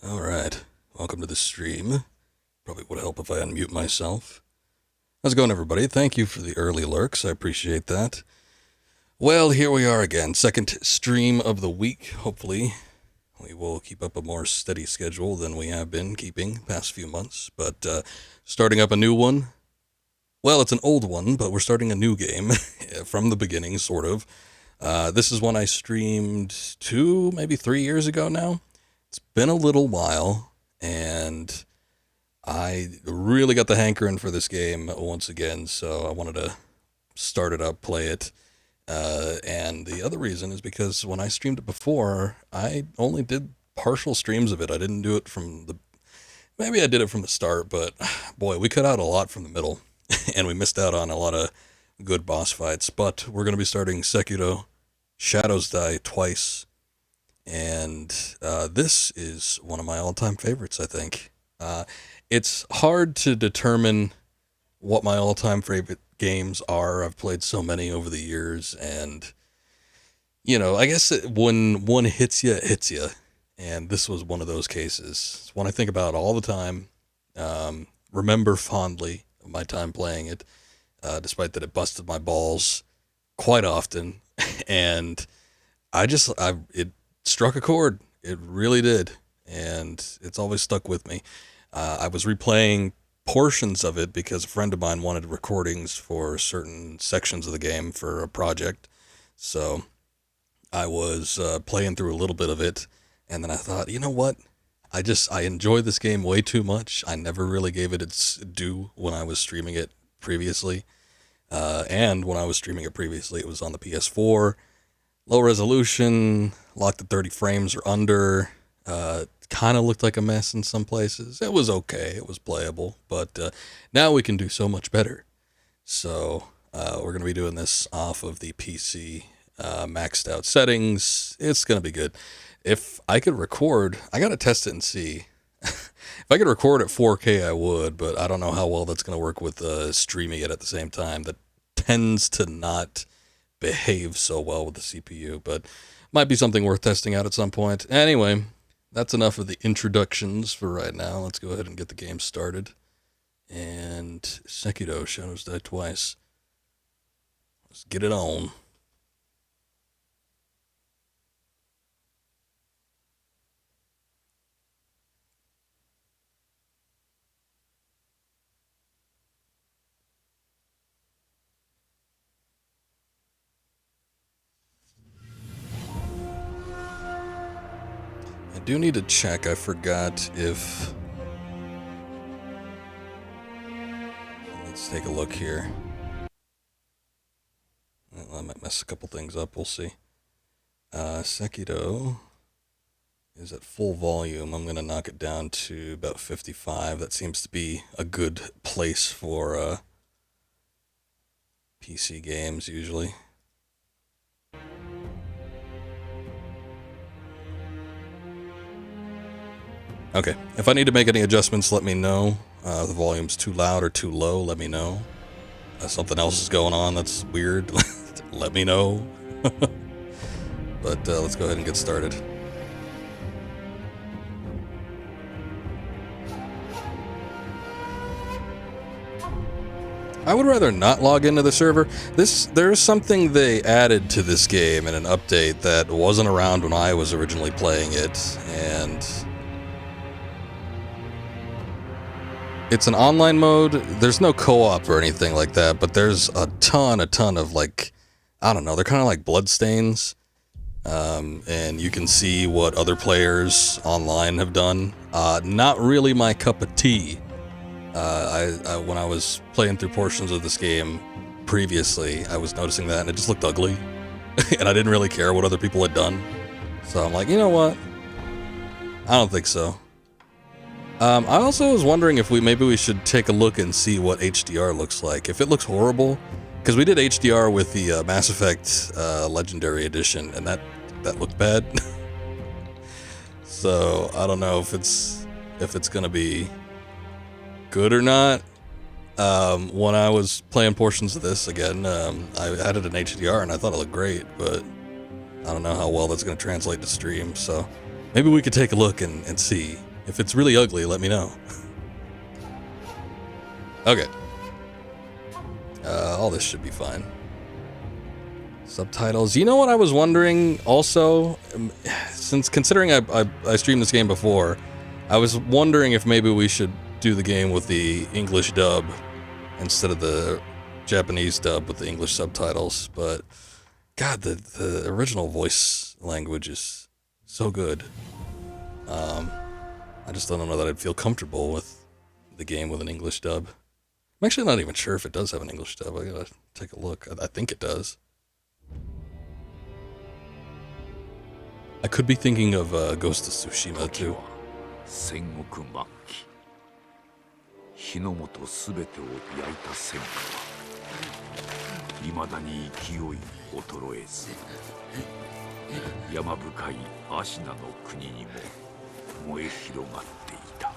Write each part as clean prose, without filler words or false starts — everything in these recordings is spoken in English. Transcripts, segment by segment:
Alright, welcome to the stream. Probably would help if I unmute myself. How's it going, everybody? Thank you for the early lurks, I appreciate that. Well, here we are again, second stream of the week. Hopefully we will keep up a more steady schedule than we have been keeping the past few months. But starting up a new one. Well, it's an old one, but we're starting a new game from the beginning, sort of. This is one I streamed 2, maybe 3 years ago now. It's been a little while, and I really got the hankering for this game once again, so I wanted to start it up, play it. And the other reason is because when I streamed it before, I only did partial streams of it. I didn't do it from the... Maybe I did it from the start, but boy, we cut out a lot from the middle, and we missed out on a lot of good boss fights. But we're going to be starting Sekiro, Shadows Die Twice. And this is one of my all-time favorites, I think. It's hard to determine what my all-time favorite games are. I've played so many over the years, and, you know, I guess when one hits you, it hits you. And this was one of those cases. It's one I think about all the time. Remember fondly of my time playing it, despite that it busted my balls quite often. And it struck a chord. It really did. And it's always stuck with me. I was replaying portions of it because a friend of mine wanted recordings for certain sections of the game for a project. So I was playing through a little bit of it. And then I thought, you know what? I enjoy this game way too much. I never really gave it its due when I was streaming it previously. And when I was streaming it previously, it was on the PS4. Low resolution, locked at 30 frames or under, kind of looked like a mess in some places. It was okay, it was playable, but now we can do so much better. So we're going to be doing this off of the PC maxed out settings. It's going to be good. If I could record, I got to test it and see. If I could record at 4K, I would, but I don't know how well that's going to work with streaming it at the same time. That tends to not behave so well with the CPU, but might be something worth testing out at some point. Anyway, that's enough of the introductions for right now. Let's go ahead and get the game started. And Sekiro, Shadows Die Twice. Let's get it on. I do need to check. I forgot if... Let's take a look here. Well, I might mess a couple things up. We'll see. Sekiro is at full volume. I'm going to knock it down to about 55. That seems to be a good place for PC games, usually. Okay, if I need to make any adjustments, let me know. The volume's too loud or too low, let me know. Something else is going on that's weird, let me know. But let's go ahead and get started. I would rather not log into the server. There's something they added to this game in an update that wasn't around when I was originally playing it, and... It's an online mode. There's no co-op or anything like that, but there's a ton of, like, I don't know, they're kind of like bloodstains. And you can see what other players online have done. Not really my cup of tea. When I was playing through portions of this game previously, I was noticing that, and it just looked ugly. And I didn't really care what other people had done. So I'm like, you know what? I don't think so. I also was wondering if maybe we should take a look and see what HDR looks like. If it looks horrible, because we did HDR with the Mass Effect Legendary Edition, and that looked bad. So I don't know if it's gonna be good or not. When I was playing portions of this again, I added an HDR and I thought it looked great, but I don't know how well that's gonna translate to stream. So maybe we could take a look and see If it's really ugly, let me know. Okay. All this should be fine. Subtitles. You know what I was wondering also? Since considering I streamed this game before, I was wondering if maybe we should do the game with the English dub instead of the Japanese dub with the English subtitles. But God, the original voice language is so good. I just don't know that I'd feel comfortable with the game with an English dub. I'm actually not even sure if it does have an English dub. I gotta take a look. I think it does. I could be thinking of Ghost of Tsushima too. 戦国末期、火の元すべてを焼いた戦火は未だに勢い衰えず、山深いアシナの国にも燃え広がっていた。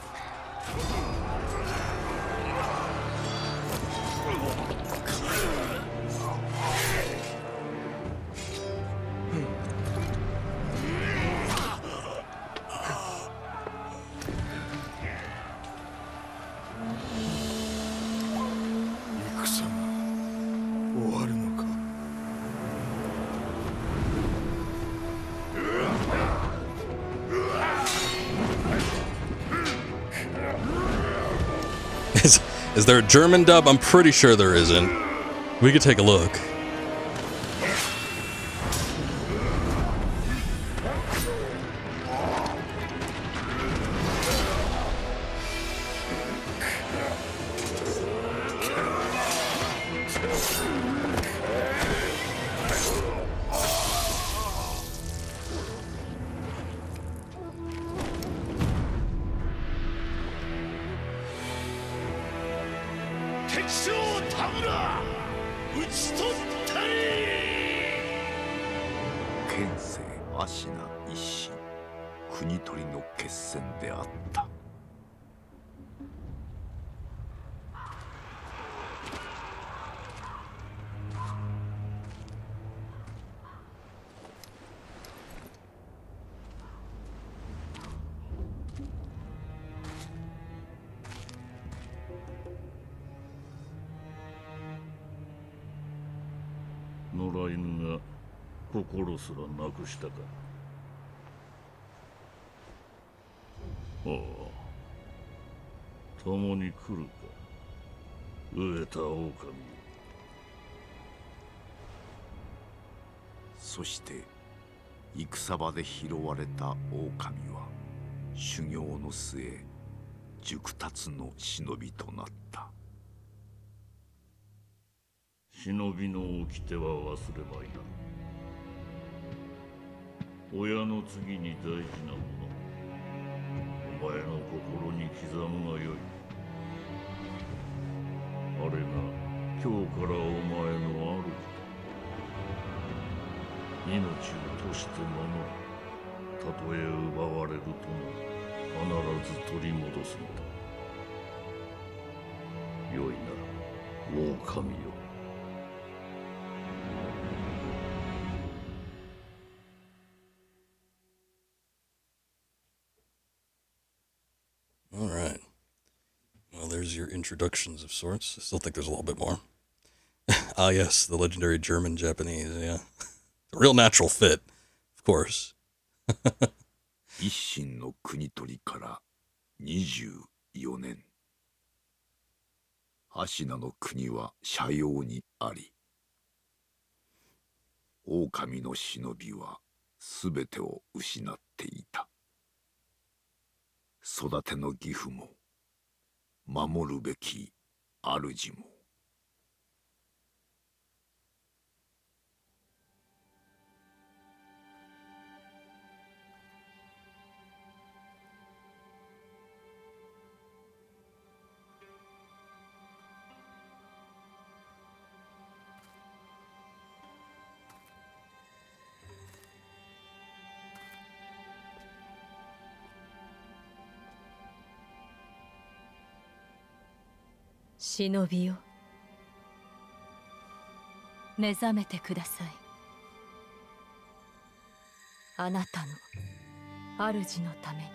戦が終わるのか。Is there a German dub? I'm pretty sure there isn't. We could take a look.すらなくしたか。ああ、共に来るか、飢えた狼よ。そして戦場で拾われた狼は修行の末熟達の忍びとなった。忍びの掟は忘れまいな。親の次に大事なもの、お前の心に刻むがよい。あれが今日からお前の主だ。命を賭して守る。たとえ奪われるとも必ず取り戻すのだ。よいなら狼よ。Alright. Well, there's your introductions of sorts. I still think there's a little bit more. Ah, yes, the legendary German-Japanese, yeah. A real natural fit, of course. 一心の国取りから24年。アシナの国は斜陽にあり、狼の忍びはすべてを失っていた。育ての義父も守るべき主も。忍びよ、目覚めてください。あなたの主のために。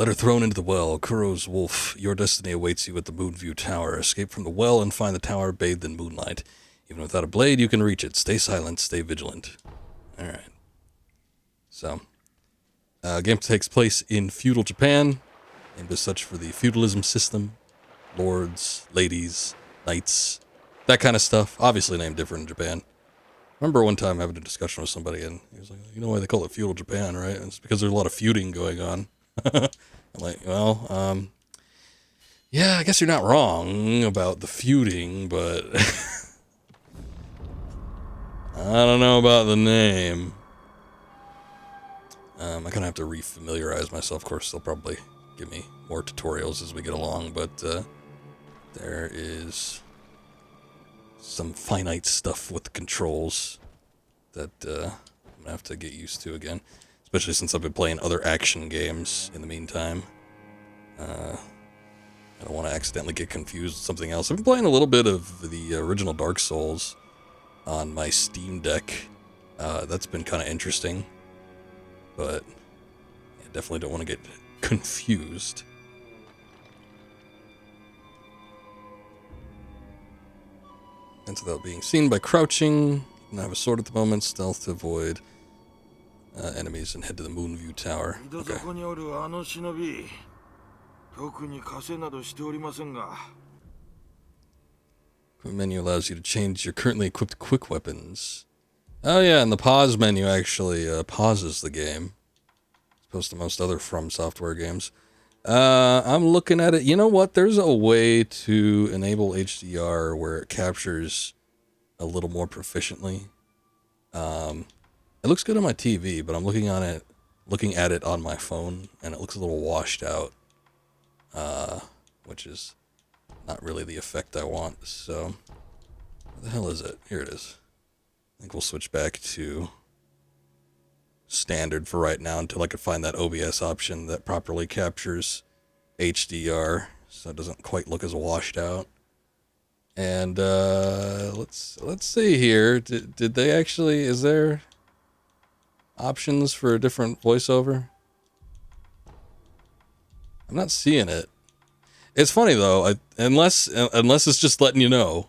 Letter thrown into the well. Kuro's wolf. Your destiny awaits you at the Moonview Tower. Escape from the well and find the tower bathed in moonlight. Even without a blade, you can reach it. Stay silent. Stay vigilant. Alright. So, game takes place in feudal Japan. Named as such for the feudalism system. Lords, ladies, knights, that kind of stuff. Obviously named different in Japan. I remember one time having a discussion with somebody, and he was like, you know why they call it feudal Japan, right? And it's because there's a lot of feuding going on. I'm like, well, yeah, I guess you're not wrong about the feuding, but I don't know about the name. I'm gonna have to refamiliarize myself. Of course, they'll probably give me more tutorials as we get along, but there is some finite stuff with the controls that I'm gonna have to get used to again, especially since I've been playing other action games in the meantime. I don't want to accidentally get confused with something else. I've been playing a little bit of the original Dark Souls on my Steam Deck. That's been kind of interesting, but I definitely don't want to get confused. Enter without being seen by crouching. You can have a sword at the moment. Stealth to avoid enemies and head to the Moonview Tower. Okay. Equip menu allows you to change your currently equipped quick weapons. Oh yeah, and the pause menu actually pauses the game, as opposed to most other From Software games. I'm looking at it. You know what? There's a way to enable HDR where it captures a little more proficiently. It looks good on my TV, but I'm looking at it on my phone, and it looks a little washed out, which is not really the effect I want. So, where the hell is it? Here it is. I think we'll switch back to standard for right now until I can find that OBS option that properly captures HDR, so it doesn't quite look as washed out. And let's see here. Did they actually? Is there options for a different voiceover? I'm not seeing it. It's funny though, unless it's just letting you know.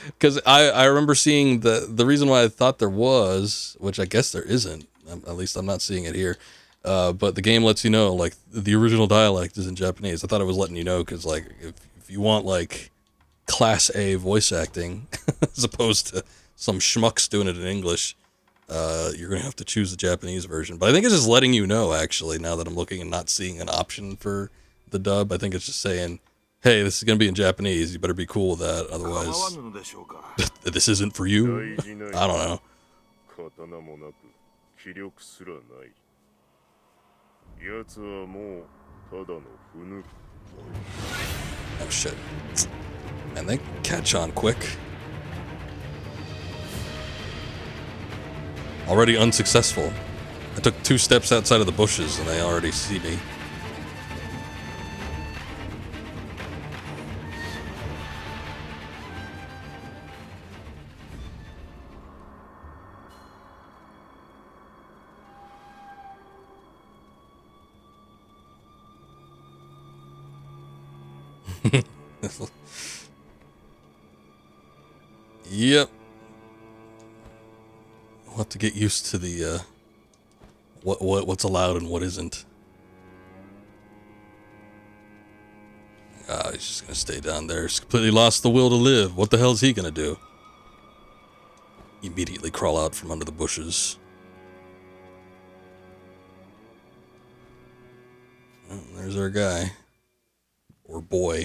Because I remember seeing the reason why I thought there was, which I guess there isn't, at least I'm not seeing it here, but the game lets you know, like, the original dialect is in Japanese. I thought it was letting you know, because, like, if you want, like, Class A voice acting, as opposed to some schmucks doing it in English, you're going to have to choose the Japanese version. But I think it's just letting you know, actually, now that I'm looking and not seeing an option for the dub. I think it's just saying, hey, this is going to be in Japanese. You better be cool with that. Otherwise, this isn't for you. I don't know. Oh, shit. And they catch on quick. Already unsuccessful. I took 2 steps outside of the bushes and they already see me. Yep. We'll have to get used to the what's allowed and what isn't. He's just gonna stay down there. He's completely lost the will to live. What the hell is he gonna do? Immediately crawl out from under the bushes. Oh, there's our guy. Or boy.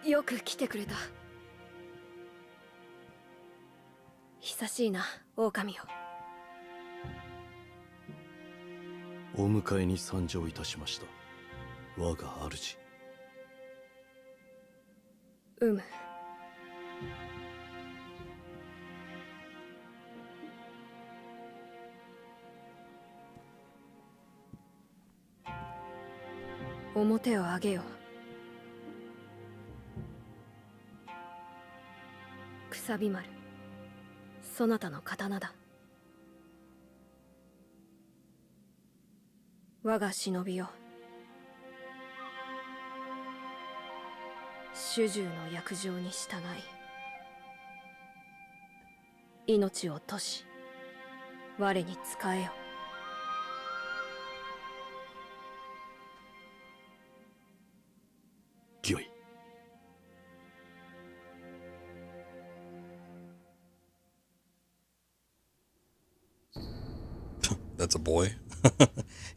よく来てくれた。久しいな、狼よ。お迎えに参上いたしました。我が主。面を上げよ。さび丸そなたの刀だ。我が忍びよ、主従の約定に従い命を賭し我に仕えよ。御意。That's a boy.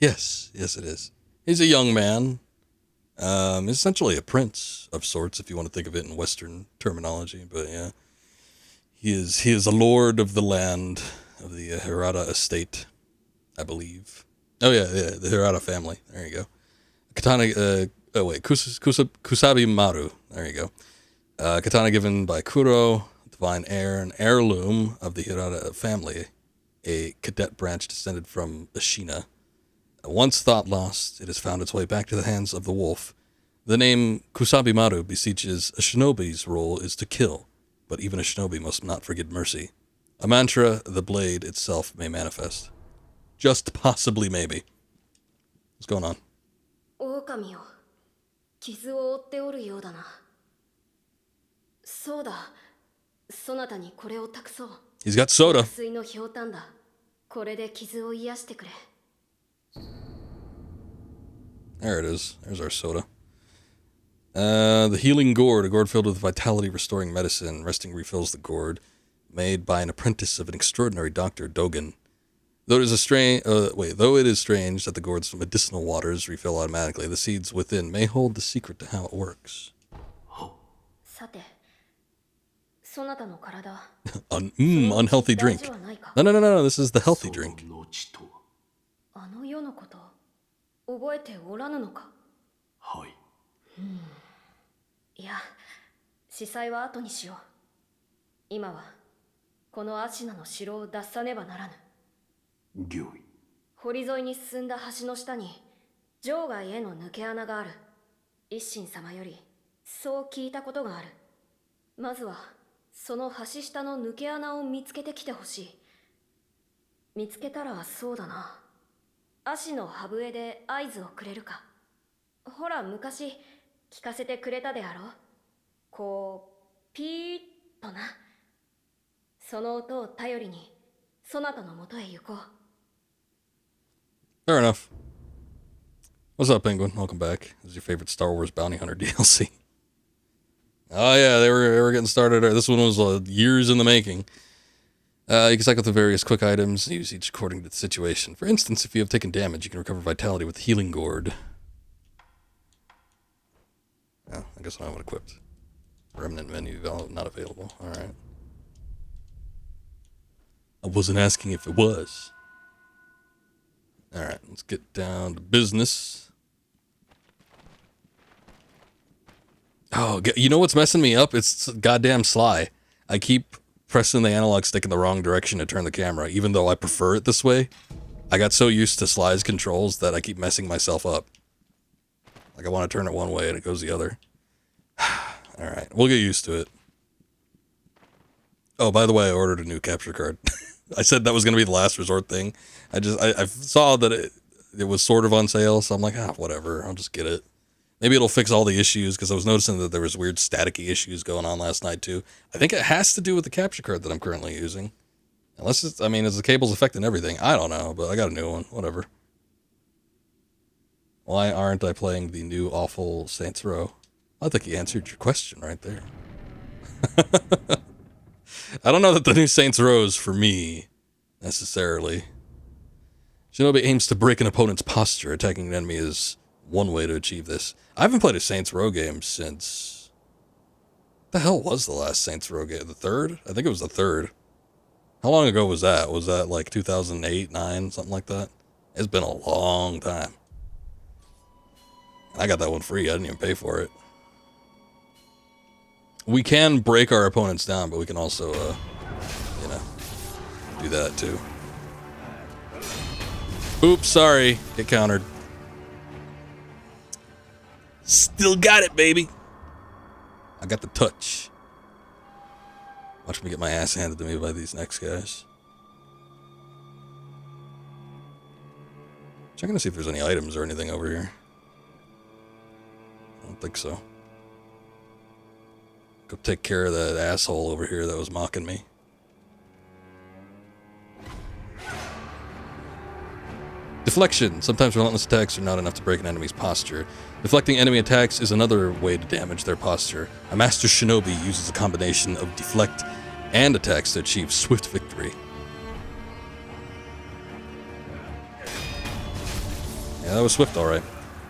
Yes, yes it is. He's a young man. Essentially a prince of sorts, if you want to think of it in Western terminology. But yeah, he is a lord of the land of the Hirata estate, I believe. Oh yeah, the Hirata family. There you go. Katana. Kusabi Maru. There you go. Katana given by Kuro, divine heir, an heirloom of the Hirata family, a cadet branch descended from Ashina. Once thought lost, it has found its way back to the hands of the wolf. The name Kusabi Maru beseeches a shinobi's role is to kill, but even a shinobi must not forget mercy. A mantra the blade itself may manifest. Just possibly maybe. What's going on? 狼よ、傷を負っておるようだな。そうだ、そなたにこれを託そう。 He's got soda. 水のひょうたんだ。これで傷を癒してくれ。 There it is. There's our soda. The Healing Gourd, a gourd filled with vitality restoring medicine. Resting refills the gourd, made by an apprentice of an extraordinary doctor, Dogen. Though it is strange that the gourd's medicinal waters refill automatically, the seeds within may hold the secret to how it works. さて、そなたの体。 Unhealthy drink. No, this is the healthy drink. あの世のこと、覚えておらぬのか。はい。いや、司祭は後にしよう。今はこのアシナの城を脱さねばならぬ。 御意。堀沿いに進んだ橋の下に場外への抜け穴がある。一心様よりそう聞いたことがある。まずはその橋下の抜け穴を見つけてきてほしい。見つけたらそうだな、足の歯笛で合図をくれるか。ほら昔聞かせてくれたであろう。こうピーッとな。その音を頼りにそなたのもとへ行こう。 Fair enough. What's up, Penguin? Welcome back. This is your favorite Star Wars Bounty Hunter DLC. Oh yeah, they were getting started. This one was years in the making. You can cycle through various quick items, use each according to the situation. For instance, if you have taken damage, you can recover vitality with the Healing Gourd. Oh, I guess I don't have it equipped. Remnant menu not available. Alright. I wasn't asking if it was. Alright, let's get down to business. Oh, you know what's messing me up? It's goddamn Sly. I keep pressing the analog stick in the wrong direction to turn the camera, even though I prefer it this way. I got so used to Sly's controls that I keep messing myself up. Like I want to turn it one way and it goes the other. Alright, we'll get used to it. Oh, by the way, I ordered a new capture card. I said that was going to be the last resort thing. I saw that it was sort of on sale, so I'm like, whatever, I'll just get it. Maybe it'll fix all the issues, because I was noticing that there was weird staticky issues going on last night, too. I think it has to do with the capture card that I'm currently using. Unless it's, is the cables affecting everything? I don't know, but I got a new one, whatever. Why aren't I playing the new awful Saints Row? I think he answered your question right there. I don't know that the new Saints Row is for me, necessarily. Shinobi aims to break an opponent's posture. Attacking an enemy is one way to achieve this. I haven't played a Saints Row game since... What the hell was the last Saints Row game? The third? I think it was the third. How long ago was that? Was that like 2008, 9, something like that? It's been a long time. I got that one free. I didn't even pay for it. We can break our opponents down, but we can also, do that too. Oops, sorry. Get countered. Still got it, baby. I got the touch. Watch me get my ass handed to me by these next guys. Checking to see if there's any items or anything over here. I don't think so. Go take care of that asshole over here that was mocking me. Deflection. Sometimes relentless attacks are not enough to break an enemy's posture. Deflecting enemy attacks is another way to damage their posture. A master shinobi uses a combination of deflect and attacks to achieve swift victory. Yeah, that was swift, alright.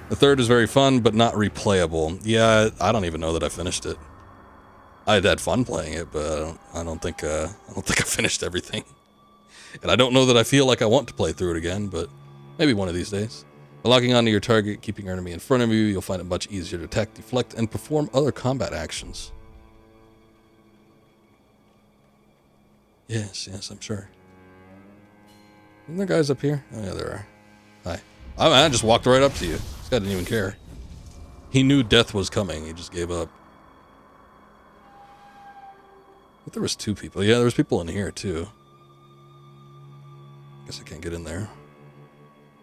The third is very fun, but not replayable. Yeah, I don't even know that I finished it. I had fun playing it, but I don't think I finished everything. And I don't know that I feel like I want to play through it again, but maybe one of these days. By locking onto your target, keeping your enemy in front of you, you'll find it much easier to attack, deflect, and perform other combat actions. Yes, I'm sure. Isn't there guys up here? Oh yeah, there are. Hi. I just walked right up to you. This guy didn't even care. He knew death was coming. He just gave up. But there was two people. Yeah, there was people in here too. Guess I can't get in there.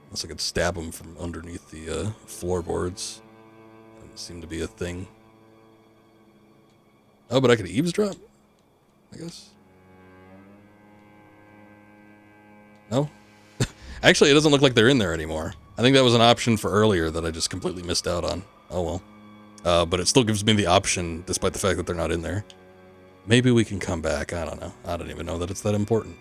Unless I could stab him from underneath the floorboards. Doesn't seem to be a thing. Oh, but I could eavesdrop? I guess. No? Actually, it doesn't look like they're in there anymore. I think that was an option for earlier that I just completely missed out on. Oh well. But it still gives me the option, despite the fact that they're not in there. Maybe we can come back. I don't know. I don't even know that it's that important.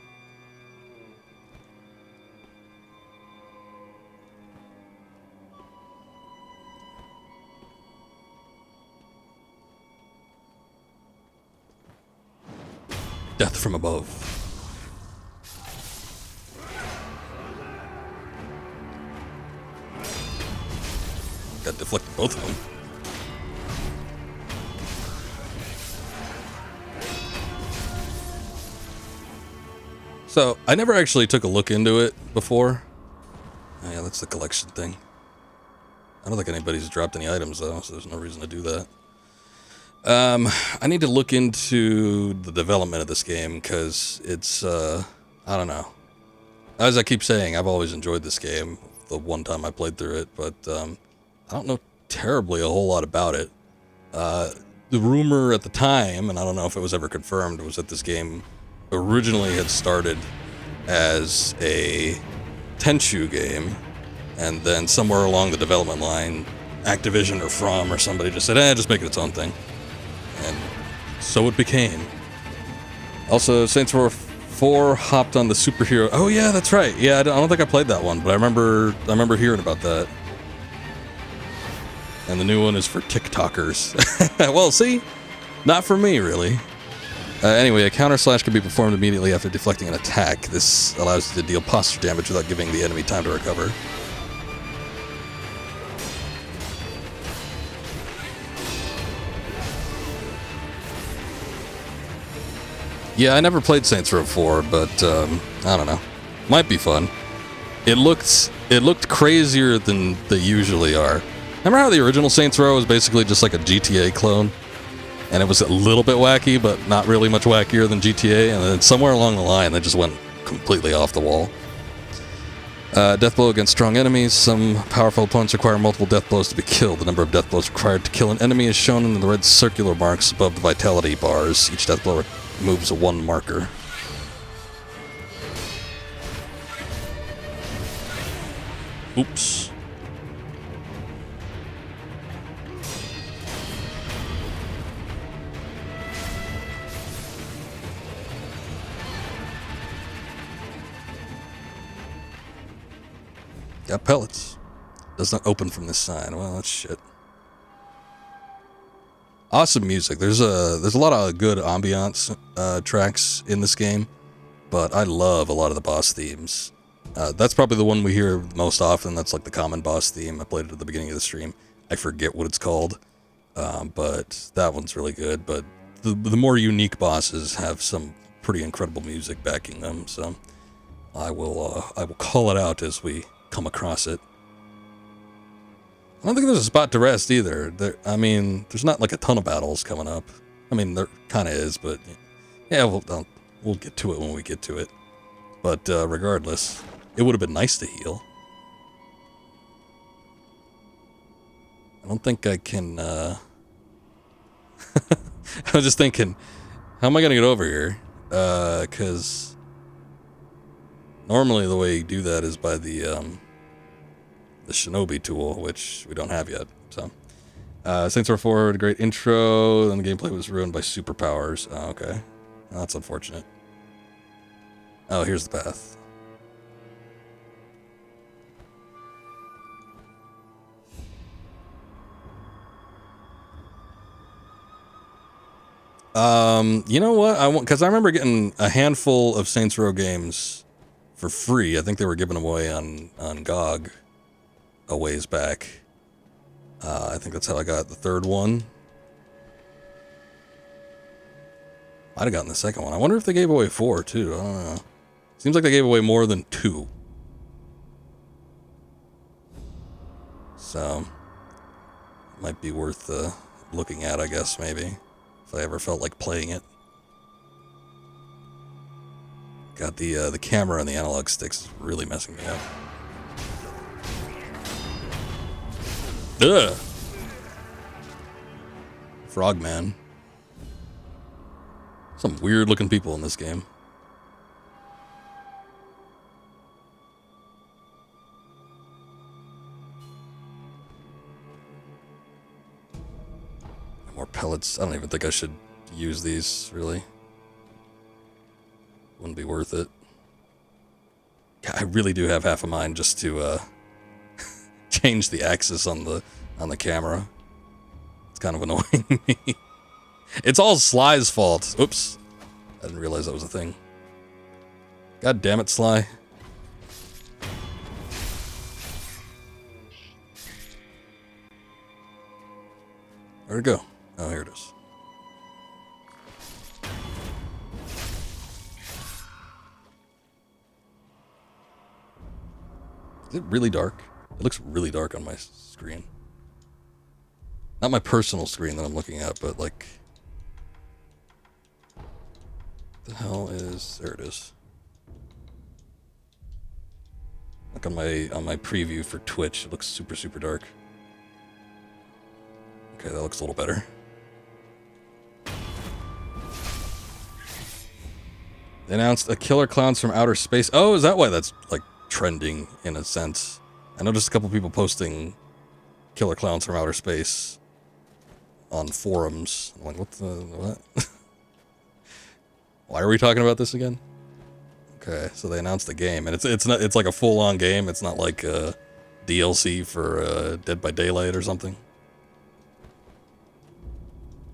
Death from above. Got deflected both of them. So, I never actually took a look into it before. Oh, yeah, that's the collection thing. I don't think anybody's dropped any items though, so there's no reason to do that. I need to look into the development of this game, because it's, I don't know. As I keep saying, I've always enjoyed this game, the one time I played through it, but, I don't know terribly a whole lot about it. The rumor at the time, and I don't know if it was ever confirmed, was that this game originally had started as a Tenchu game, and then somewhere along the development line, Activision or From or somebody just said, just make it its own thing. And so it became. Also, Saints Row 4 hopped on the superhero. Oh yeah, that's right. Yeah, I don't think I played that one, but I remember hearing about that. And the new one is for TikTokers. Well, see, not for me really. Anyway, a counter slash can be performed immediately after deflecting an attack. This allows you to deal posture damage without giving the enemy time to recover. Yeah, I never played Saints Row 4, but I don't know. Might be fun. It looked crazier than they usually are. Remember how the original Saints Row was basically just like a GTA clone? And it was a little bit wacky, but not really much wackier than GTA, and then somewhere along the line, they just went completely off the wall. Death blow against strong enemies. Some powerful opponents require multiple death blows to be killed. The number of death blows required to kill an enemy is shown in the red circular marks above the vitality bars. Each death blow removes one marker. Oops. Got pellets. Does not open from this side. Well, that's shit. Awesome music. There's a lot of good ambiance tracks in this game, but I love a lot of the boss themes. That's probably the one we hear most often. That's like the common boss theme. I played it at the beginning of the stream. I forget what it's called, but that one's really good. But the more unique bosses have some pretty incredible music backing them. So I will call it out as we come across it. I don't think there's a spot to rest either. I mean, there's not like a ton of battles coming up. I mean, there kind of is, but Yeah, we'll get to it when we get to it. But regardless, it would have been nice to heal. I don't think I can, I was just thinking, how am I going to get over here? Because normally the way you do that is by the Shinobi Tool, which we don't have yet, so. Saints Row 4 had a great intro, then the gameplay was ruined by superpowers. Oh, okay. Well, that's unfortunate. Oh, here's the path. You know what? Because I remember getting a handful of Saints Row games for free. I think they were giving them away on GOG a ways back. I think that's how I got the third one. I'd have gotten the second one. I wonder if they gave away 4 too. I don't know. Seems like they gave away more than 2. So, might be worth looking at, I guess, maybe. If I ever felt like playing it. God, the camera and the analog sticks is really messing me up. Ugh! Frogman. Some weird looking people in this game. More pellets. I don't even think I should use these, really. Wouldn't be worth it. God, I really do have half a mind just to change the axis on the camera. It's kind of annoying me. It's all Sly's fault. Oops. I didn't realize that was a thing. God damn it, Sly. Where'd it go? Oh, here it is. Is it really dark? It looks really dark on my screen. Not my personal screen that I'm looking at, but like... What the hell is... There it is. Like on my preview for Twitch, it looks super, super dark. Okay, that looks a little better. They announced a Killer Clowns from Outer Space. Oh, is that why that's, like, trending, in a sense? I noticed a couple people posting Killer Clowns from Outer Space on forums. I'm like, what? Why are we talking about this again? Okay, so they announced the game, and it's like a full-on game. It's not like a DLC for Dead by Daylight or something.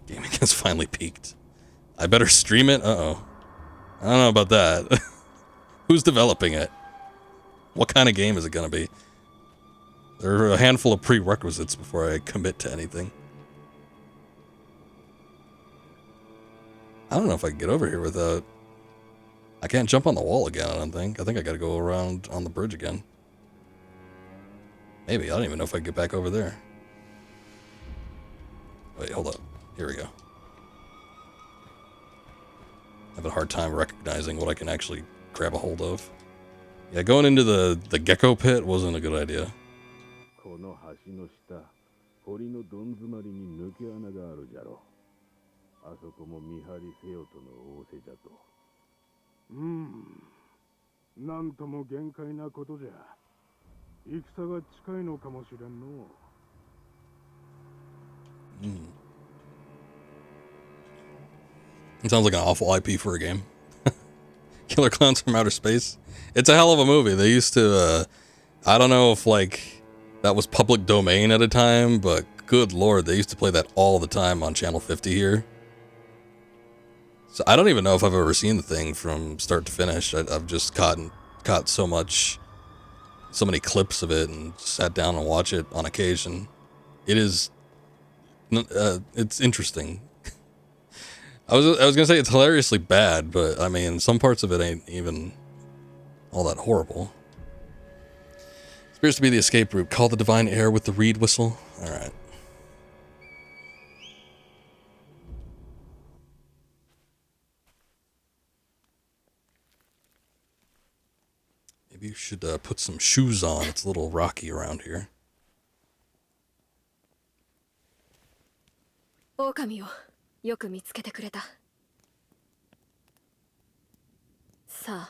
Gaming has finally peaked. I better stream it? Uh-oh. I don't know about that. Who's developing it? What kind of game is it gonna be? There are a handful of prerequisites before I commit to anything. I don't know if I can get over here without... I can't jump on the wall again, I don't think. I think I gotta go around on the bridge again. Maybe. I don't even know if I can get back over there. Wait, hold up. Here we go. I have a hard time recognizing what I can actually grab a hold of. Yeah, going into the gecko pit wasn't a good idea. It sounds like an awful IP for a game. Killer Clowns from Outer Space. It's a hell of a movie. They used to, I don't know if, like, that was public domain at a time, but good lord, they used to play that all the time on Channel 50 here. So I don't even know if I've ever seen the thing from start to finish. I've just caught so many clips of it and sat down and watch it on occasion. It is, it's interesting. I was gonna say it's hilariously bad, but I mean, some parts of it ain't even all that horrible. It appears to be the escape route. Call the divine air with the reed whistle. Alright. Maybe you should put some shoes on. It's a little rocky around here. 狼をよく見つけてくれた。さあ、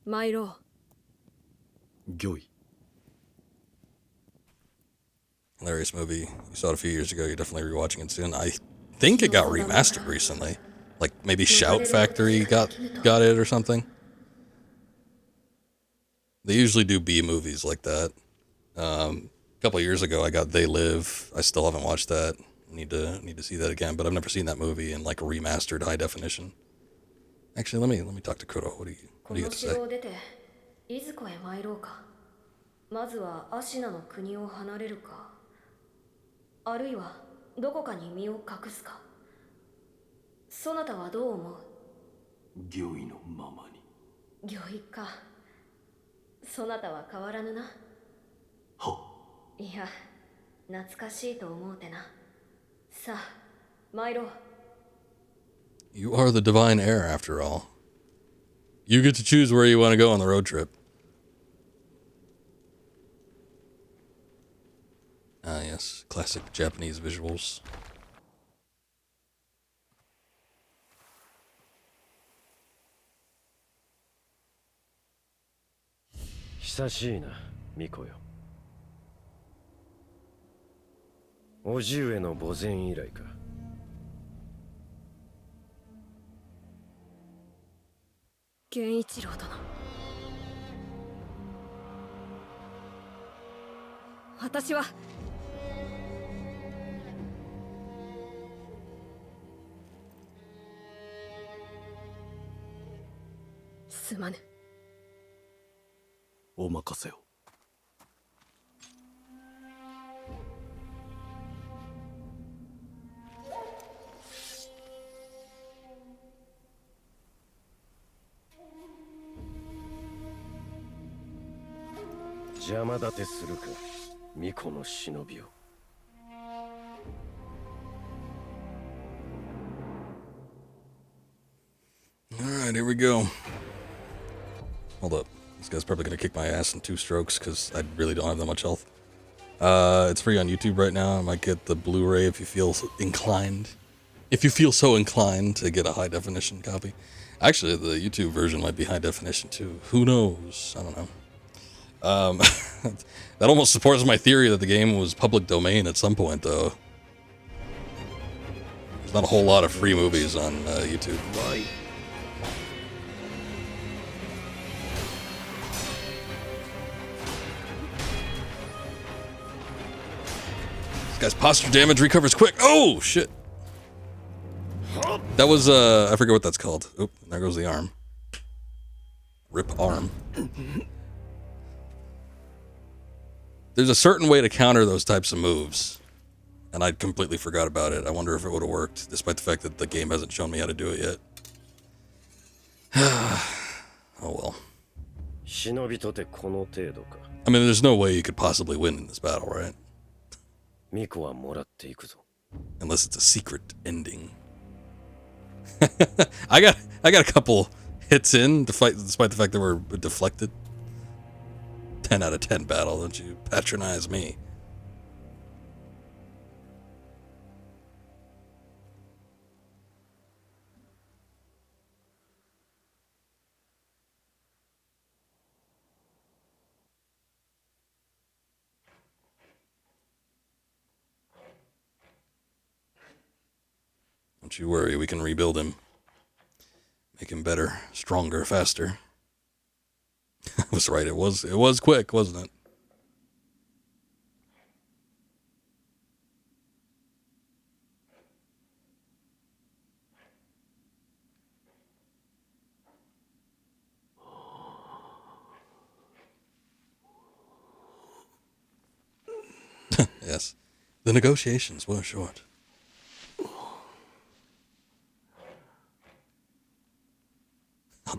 参ろう。御意。 Hilarious movie. You saw it a few years ago. You're definitely rewatching it soon. I think it got remastered recently. Like maybe Shout Factory got it or something. They usually do B movies like that. A couple of years ago, I got They Live. I still haven't watched that. Need to see that again. But I've never seen that movie in like remastered high definition. Actually, let me talk to Kuro. What do you got to say? いずこへ参ろうか。まずはアシナの国を離れるか。あるいはどこかに身を隠すか。そなたはどう思う？御意のままに。御意か。そなたは変わらぬな。は。いや、懐かしいと思うてな。さあ、参ろう。You are the divine heir, after all. You get to choose where you want to go on the road trip. Ah, yes. Classic Japanese visuals. 久しいな、巫女よ。叔父上の墓前以来か。源一郎殿。私はすまぬ。お任せを。邪魔立てするか、巫女の忍びを。Alright, here we go. Hold up. This guy's probably gonna kick my ass in 2 strokes because I really don't have that much health. It's free on YouTube right now. I might get the Blu-ray if you feel inclined. If you feel so inclined to get a high definition copy. Actually, the YouTube version might be high definition too. Who knows? I don't know. That almost supports my theory that the game was public domain at some point, though. There's not a whole lot of free movies on YouTube. This guy's posture damage recovers quick. Oh, shit. That was, I forget what that's called. Oop, there goes the arm. Rip arm. There's a certain way to counter those types of moves, and I completely forgot about it. I wonder if it would have worked, despite the fact that the game hasn't shown me how to do it yet. Oh well. I mean, there's no way you could possibly win in this battle, right? Unless it's a secret ending. I got a couple hits in, despite the fact that we're deflected. 10 out of 10 battle, don't you patronize me. Don't you worry, we can rebuild him. Make him better, stronger, faster. I was right, it was quick, wasn't it? Yes. The negotiations were short.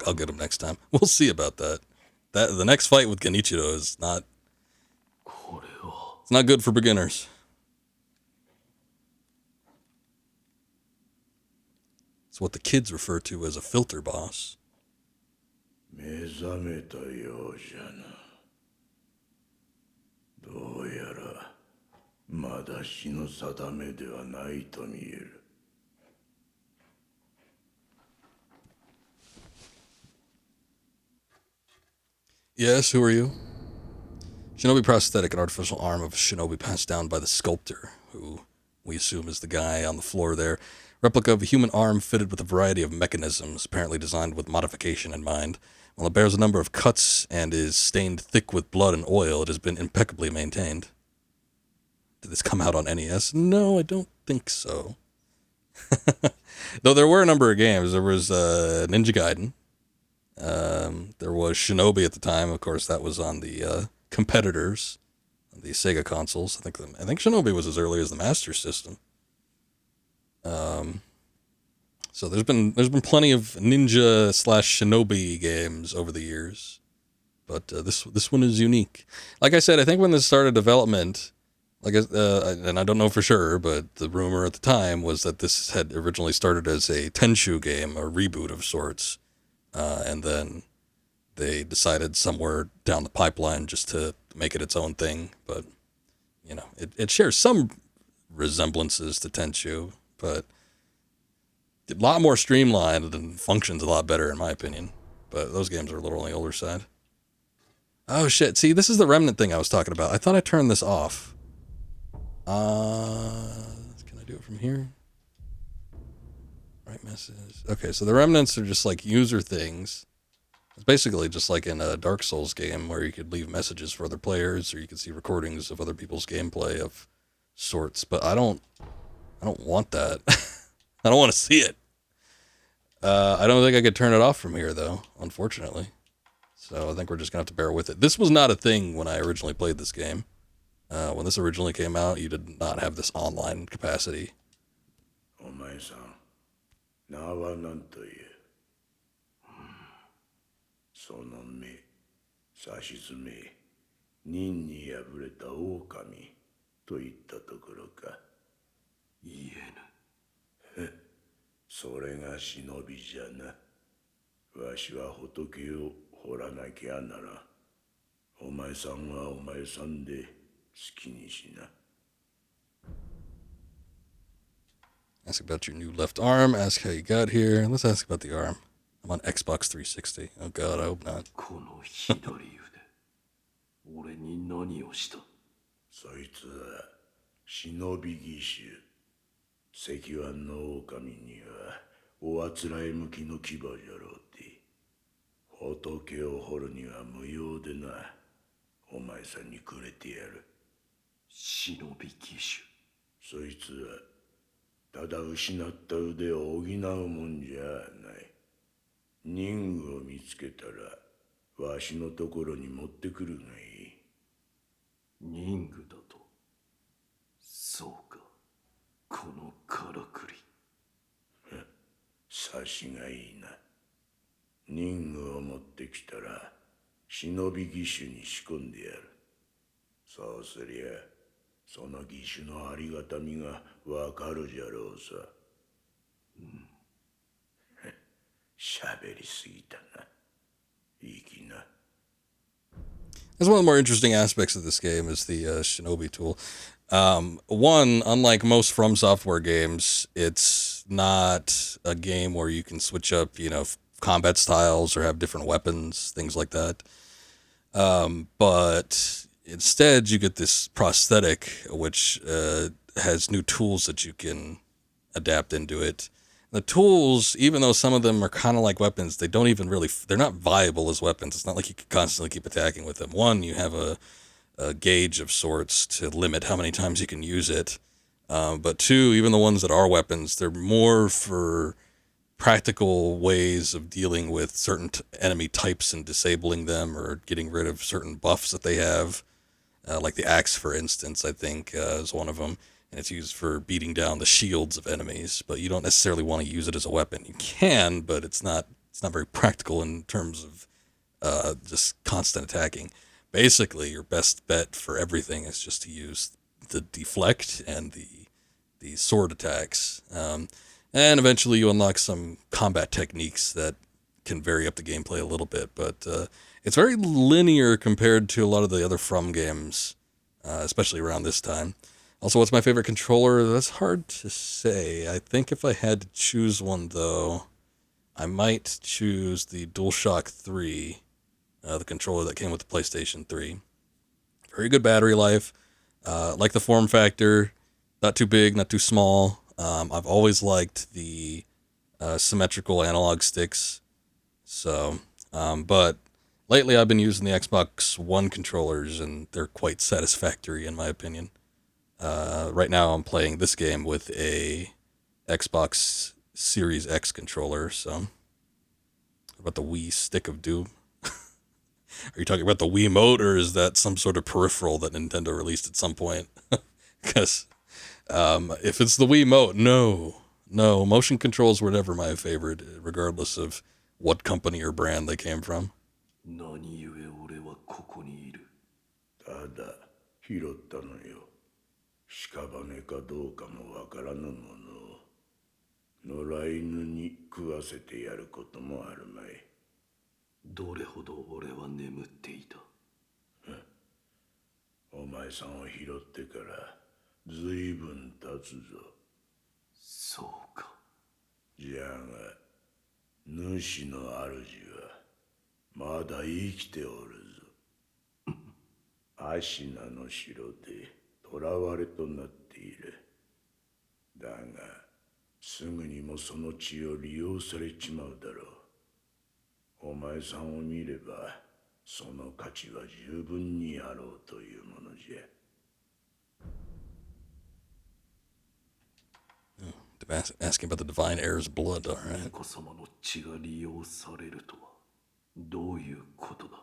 I'll get him next time. We'll see about that. The next fight with Genichiro is not... It's not good for beginners. It's what the kids refer to as a filter boss. 目覚めたようじゃな。どうやらまだ日の定めではないと見える。Yes, who are you? Shinobi Prosthetic, an artificial arm of a shinobi passed down by the sculptor, who we assume is the guy on the floor there. Replica of a human arm fitted with a variety of mechanisms, apparently designed with modification in mind. While it bears a number of cuts and is stained thick with blood and oil, it has been impeccably maintained. Did this come out on NES? No, I don't think so. Though there were a number of games. There was Ninja Gaiden. There was Shinobi at the time. Of course, that was on the competitors, the Sega consoles. I think Shinobi was as early as the Master System. So there's been plenty of ninja / Shinobi games over the years, but this one is unique. Like I said, I think when this started development, and I don't know for sure, but the rumor at the time was that this had originally started as a Tenchu game, a reboot of sorts, and then they decided somewhere down the pipeline just to make it its own thing. But you know, it shares some resemblances to Tenchu, but a lot more streamlined and functions a lot better in my opinion. But those games are a little on the older side. Oh shit, see, this is the remnant thing I was talking about. I thought I turned this off. Can I do it from here? Right message. Okay, so the remnants are just like user things. It's basically just like in a Dark Souls game where you could leave messages for other players, or you could see recordings of other people's gameplay of sorts. But I don't want that. I don't want to see it. I don't think I could turn it off from here though, unfortunately. So I think we're just gonna have to bear with it. This was not a thing when I originally played this game. When this originally came out, you did not have this online capacity. お前さん、名は何という？その目、さしずめ、任に敗れた狼といったところか。言えぬ。それが忍びじゃな。わしは仏を掘らなきゃなら。お前さんはお前さんで好きにしな。Ask about your new left arm. Ask how you got here. Let's ask about the arm. I'm on Xbox 360. Oh god, I hope not. この左腕、俺に何をした？そいつは忍び義手。石腕の狼にはおあつらえ向きの牙じゃろうて。仏を掘るには無用でな。お前さんにくれてやる。忍び義そいつはただ失った腕を補うもんじゃない。任具を見つけたらわしのところに持ってくるがいい。任具だと？そうか、このからくり。察しがいいな。任具を持ってきたら忍び義手に仕込んでやる。そうすりゃその義手のありがたみがわかるじゃろうさ。喋りすぎたな。いい気な。That's one of the more interesting aspects of this game is the Shinobi Tool. One, unlike most From Software games, it's not a game where you can switch up, combat styles or have different weapons, things like that. But instead, you get this prosthetic, which has new tools that you can adapt into it. The tools, even though some of them are kind of like weapons, they don't even really, they're not viable as weapons. It's not like you can constantly keep attacking with them. One, you have a gauge of sorts to limit how many times you can use it. But two, even the ones that are weapons, they're more for practical ways of dealing with certain enemy types and disabling them or getting rid of certain buffs that they have. Like the axe, for instance, I think is one of them. And it's used for beating down the shields of enemies, but you don't necessarily want to use it as a weapon. You can, but it's not very practical in terms of just constant attacking. Basically, your best bet for everything is just to use the deflect and the sword attacks. And eventually you unlock some combat techniques that can vary up the gameplay a little bit, but it's very linear compared to a lot of the other From games, especially around this time. Also, what's my favorite controller? That's hard to say. I think if I had to choose one, though, I might choose the DualShock 3, the controller that came with the PlayStation 3. Very good battery life. Like the form factor, not too big, not too small. I've always liked the symmetrical analog sticks. So, but lately I've been using the Xbox One controllers, and they're quite satisfactory in my opinion. Right now I'm playing this game with a Xbox Series X controller. So, what about the Wii Stick of Doom? Are you talking about the Wiimote, or is that some sort of peripheral that Nintendo released at some point? Because if it's the Wiimote, no, motion controls were never my favorite, regardless of what company or brand they came from. 何故俺はここにいる。ただ拾ったのよ。屍かどうかもわからぬものを野良犬に食わせてやることもあるまい。どれほど俺は眠っていた。お前さんを拾ってからずいぶん経つぞ。そうか。じゃが主の主はまだ生きておるぞ。アシナの城で囚われとなっている。だがすぐにもその血を利用されちまうだろう。お前さんを見ればその価値は十分にあろうというものじゃ。Asking about the Divine Heir's blood, alright. 巫女様の血が利用されるとはどういうことだ。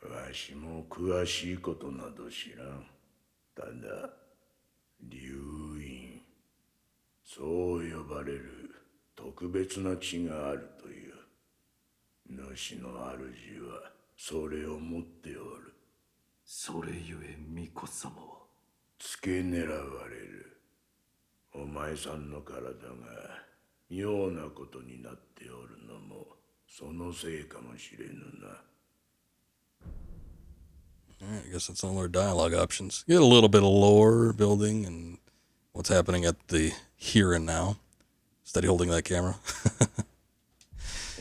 わしも詳しいことなど知らん。ただ流院、そう呼ばれる特別な血があるという。主の主はそれを持っておる。それゆえ巫女様は付け狙われる。お前さんの体が妙なことになっておるのもそのせいかもしれぬな。Alright, I guess that's all our dialogue options. Get a little bit of lore building and what's happening at the here and now. Steady holding that camera.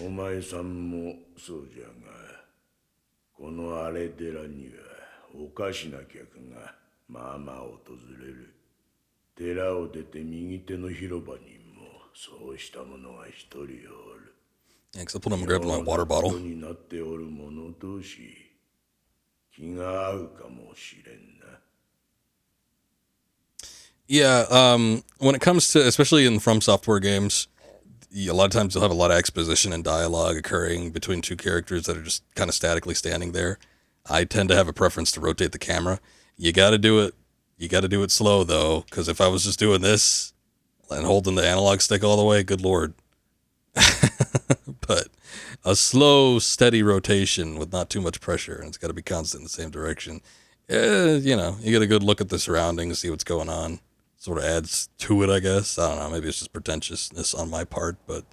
お前さんもそうじゃが、この荒れ寺にはおかしな客がまあまあ訪れる。寺を出て右手の広場にもそうした者が一人おる。Yeah, because I put him and grabbed my water bottle. になっておる者同士、気が合うかもしれんな。Yeah, when it comes to, especially in From Software games, a lot of times you'll have a lot of exposition and dialogue occurring between two characters that are just kind of statically standing there. I tend to have a preference to rotate the camera. You got to do it. You got to do it slow, though, because if I was just doing this and holding the analog stick all the way, good lord. But a slow, steady rotation with not too much pressure, and it's got to be constant in the same direction. You know, you get a good look at the surroundings, see what's going on. Sort of adds to it, I guess. I don't know, maybe it's just pretentiousness on my part, but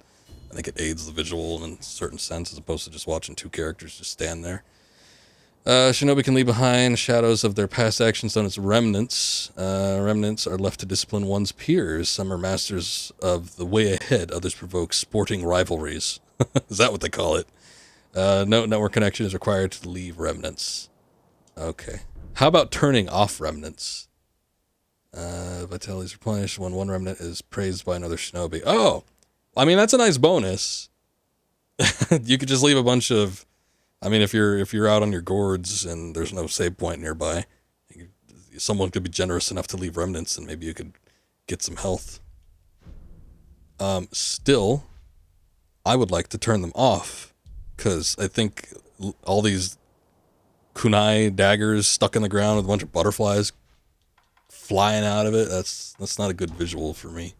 I think it aids the visual in a certain sense as opposed to just watching two characters just stand there. Shinobi can leave behind shadows of their past actions known as remnants. Remnants are left to discipline one's peers. Some are masters of the way ahead. Others provoke sporting rivalries. Is that what they call it? No network connection is required to leave remnants. Okay. How about turning off remnants? Vitality is replenished when one remnant is praised by another shinobi. Oh! I mean, that's a nice bonus. You could just leave a bunch of... I mean, if you're out on your gourds and there's no save point nearby, someone could be generous enough to leave remnants and maybe you could get some health. Still, I would like to turn them off because I think all these kunai daggers stuck in the ground with a bunch of butterflies flying out of it, that's not a good visual for me.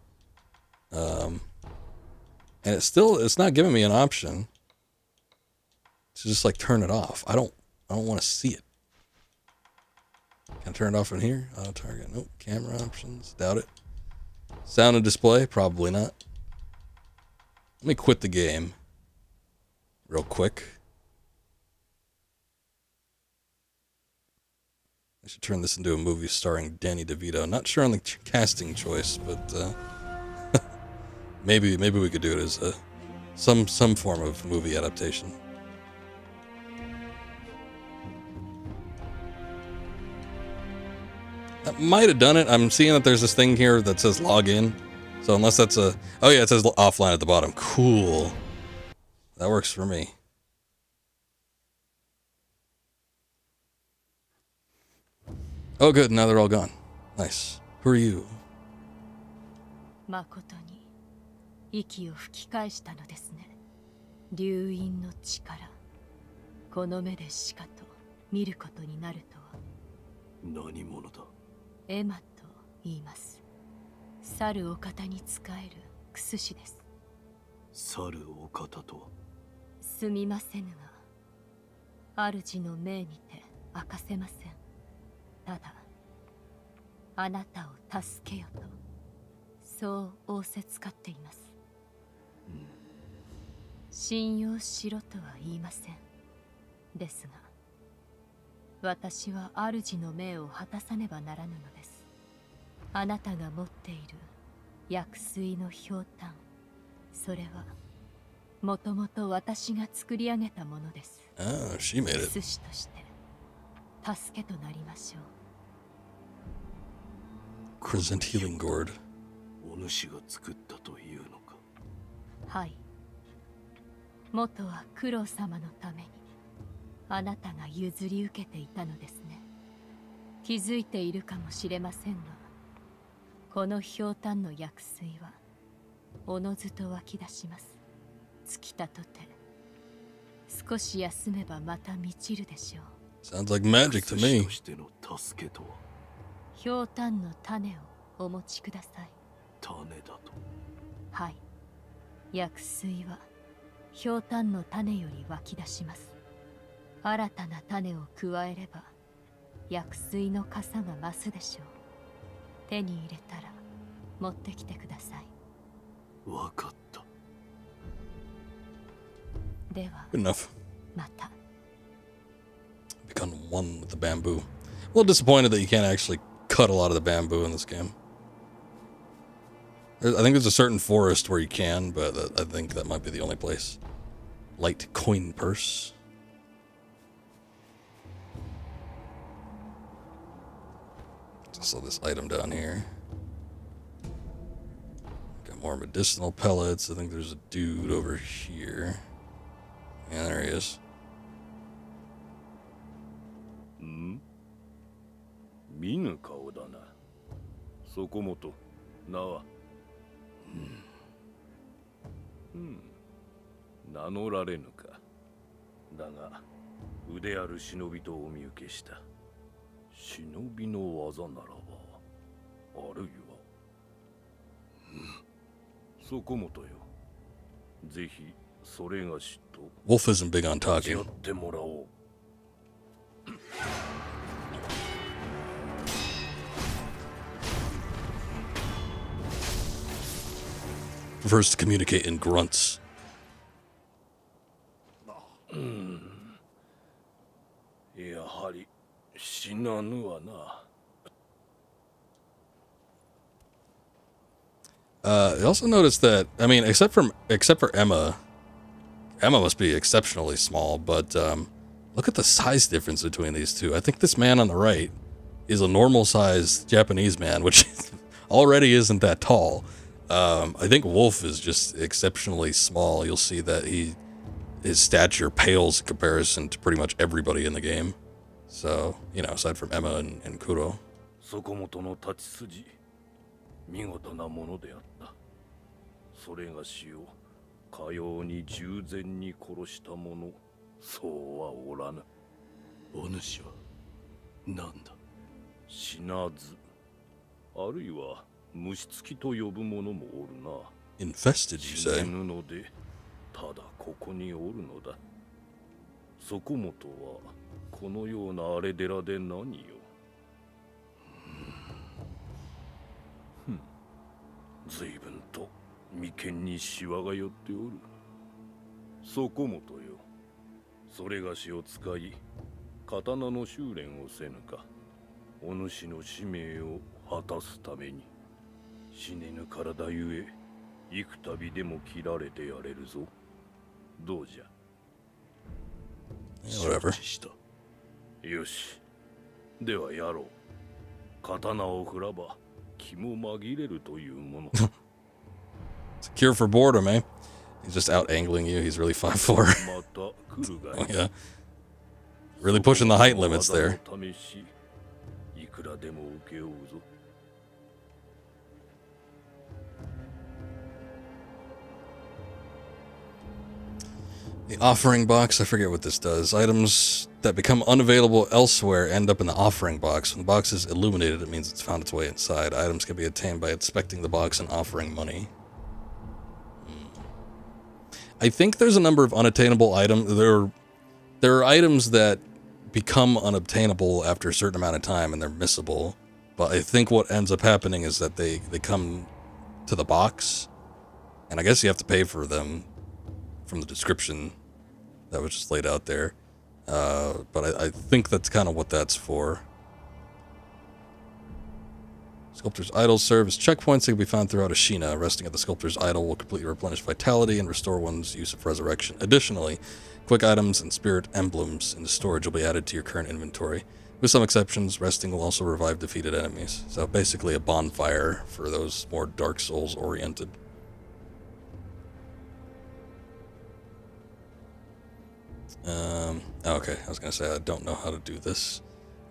And it's not giving me an option to just like turn it off. I don't want to see it. Can I turn it off in here? Auto target. Nope. Camera options. Doubt it. Sound and display? Probably not. Let me quit the game. real quick. I should turn this into a movie starring Danny DeVito. Not sure on the casting choice, but maybe we could do it as a some form of movie adaptation. That might have done it. I'm seeing that there's this thing here that says login. So unless that's a... Oh yeah, it says offline at the bottom. Cool. That works for me. Oh good, now they're all gone. Nice. Who are you? 誠に息を吹き返したのですね。流因の力。この目でしかと見ることになるとは。何者だ？エマと言います。猿お方に仕えるクス氏です。猿お方とは？すみませぬが、主の命にて明かせません。ただ、あなたを助けよと、そう仰せつかっています。信用しろとは言いません。ですが、私は主の命を果たさねばならぬのです。あなたが持っている薬水のひょうたん、それはもともと私が作り上げたものです。Oh, she made it. 寿司として助けとなりましょう。 Present Healing Gourd. お主が作ったというのか？はい。元はクロ様のためにあなたが譲り受けていたのですね。気づいているかもしれませんが、このひょうたんの薬水はおのずと湧き出します。尽きたとて少し休めばまた満ちるでしょう。 Sounds like magic to me. としての助けとは？ひょうたんの種をお持ちください。種だと？はい。薬水はひょうたんの種より湧き出します。新たな種を加えれば薬水の傘が増すでしょう。手に入れたら持ってきてください。わかった。では Good enough. また。 Become one with the bamboo. A little disappointed that you can't actually cut a lot of the bamboo in this game. I think there's a certain forest where you can, but I think that might be the only place. Light coin purse. So this item down here. Got more medicinal pellets. I think there's a dude over here. Yeah, there he is. 見ぬ顔だな。そこもと名は。名乗られぬか。だが腕ある忍びとお見受けした。忍びの技ならば、あるいは、そこもとよ。ぜひそれがしと。Wolf isn't big on や talking. ってもらおう。Prefers to communicate in grunts. やはり死なぬわな。I also noticed that, I mean, except for Emma must be exceptionally small, but look at the size difference between these two. I think this man on the right is a normal-sized Japanese man, which already isn't that tall. I think Wolf is just exceptionally small. You'll see that his stature pales in comparison to pretty much everybody in the game. So, you know, aside from Emma and Kuro. そこもとの立ち筋、見事なものであった。それがしをかように従前に殺した者、そうはおらぬ。お主は何だ？死なず、あるいは虫つきと呼ぶ者もおるな。 Infested, you 死 say? ぬので、ただここにおるのだ。そこもとはこのような荒れ寺で何よ。随分と眉間にシワが寄っておる。そこもとよ。それがしを使い、刀の修練をせぬか。お主の使命を果たすために。死ねぬ体ゆえ、幾度でも切られてやれるぞ。どうじゃ。Whatever. よし。ではやろう。刀を振らば気も紛れるというもの。It's a cure for boredom, eh? He's just out angling you. He's really 5'4". Oh, yeah. Really pushing the height limits there. The offering box, I forget what this does. Items that become unavailable elsewhere end up in the offering box. When the box is illuminated, it means it's found its way inside. Items can be obtained by inspecting the box and offering money. I think there's a number of unattainable items. There are items that become unobtainable after a certain amount of time and they're missable. But I think what ends up happening is that they come to the box, and I guess you have to pay for them from the description that was just laid out there. But I think that's kind of what that's for. Sculptors Idol serve as checkpoints that can be found throughout Ashina. Resting at the Sculptors Idol will completely replenish vitality and restore one's use of resurrection. Additionally, quick items and spirit emblems in the storage will be added to your current inventory. With some exceptions, resting will also revive defeated enemies. So basically a bonfire for those more Dark Souls oriented. Okay, I was going to say I don't know how to do this.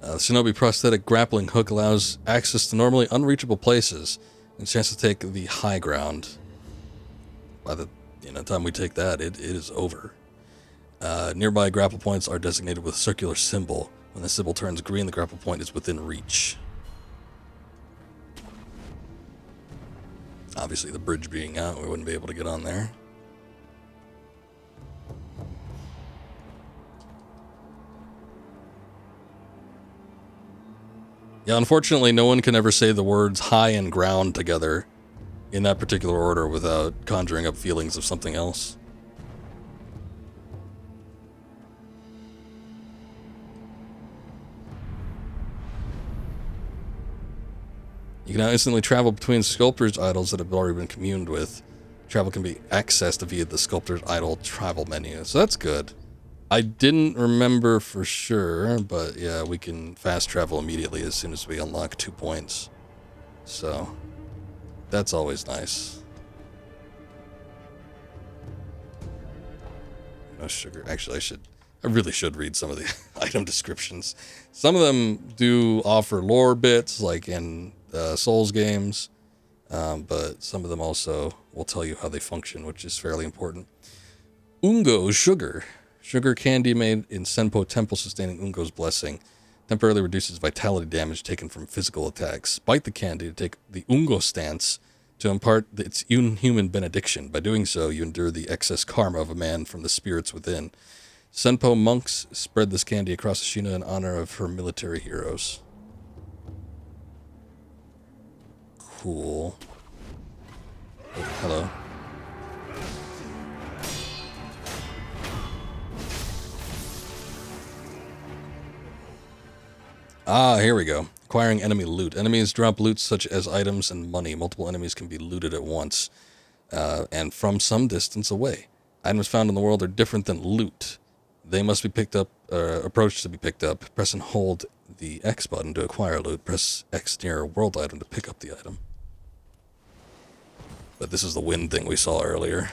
The Shinobi Prosthetic Grappling Hook allows access to normally unreachable places and a chance to take the high ground. By the time we take that, it is over. Nearby grapple points are designated with a circular symbol. When the symbol turns green, the grapple point is within reach. Obviously, the bridge being out, we wouldn't be able to get on there. Yeah, unfortunately, no one can ever say the words high and ground together in that particular order without conjuring up feelings of something else. You can now instantly travel between Sculptors Idols that have already been communed with. Travel can be accessed via the Sculptors Idol travel menu, so that's good. I didn't remember for sure, but yeah, we can fast travel immediately as soon as we unlock 2 points. So, that's always nice. No sugar. Actually, I really should read some of the item descriptions. Some of them do offer lore bits, like in Souls games, but some of them also will tell you how they function, which is fairly important. Ungo Sugar. Sugar candy made in Senpo Temple sustaining Ungo's blessing. Temporarily reduces vitality damage taken from physical attacks. Bite the candy to take the Ungo stance to impart its inhuman benediction. By doing so, you endure the excess karma of a man from the spirits within. Senpo monks spread this candy across Ashina in honor of her military heroes. Cool. Oh, hello. Ah, here we go. Acquiring enemy loot. Enemies drop loot such as items and money. Multiple enemies can be looted at once, and from some distance away. Items found in the world are different than loot. They must be picked up, approached to be picked up. Press and hold the X button to acquire loot. Press X near a world item to pick up the item. But this is the wind thing we saw earlier.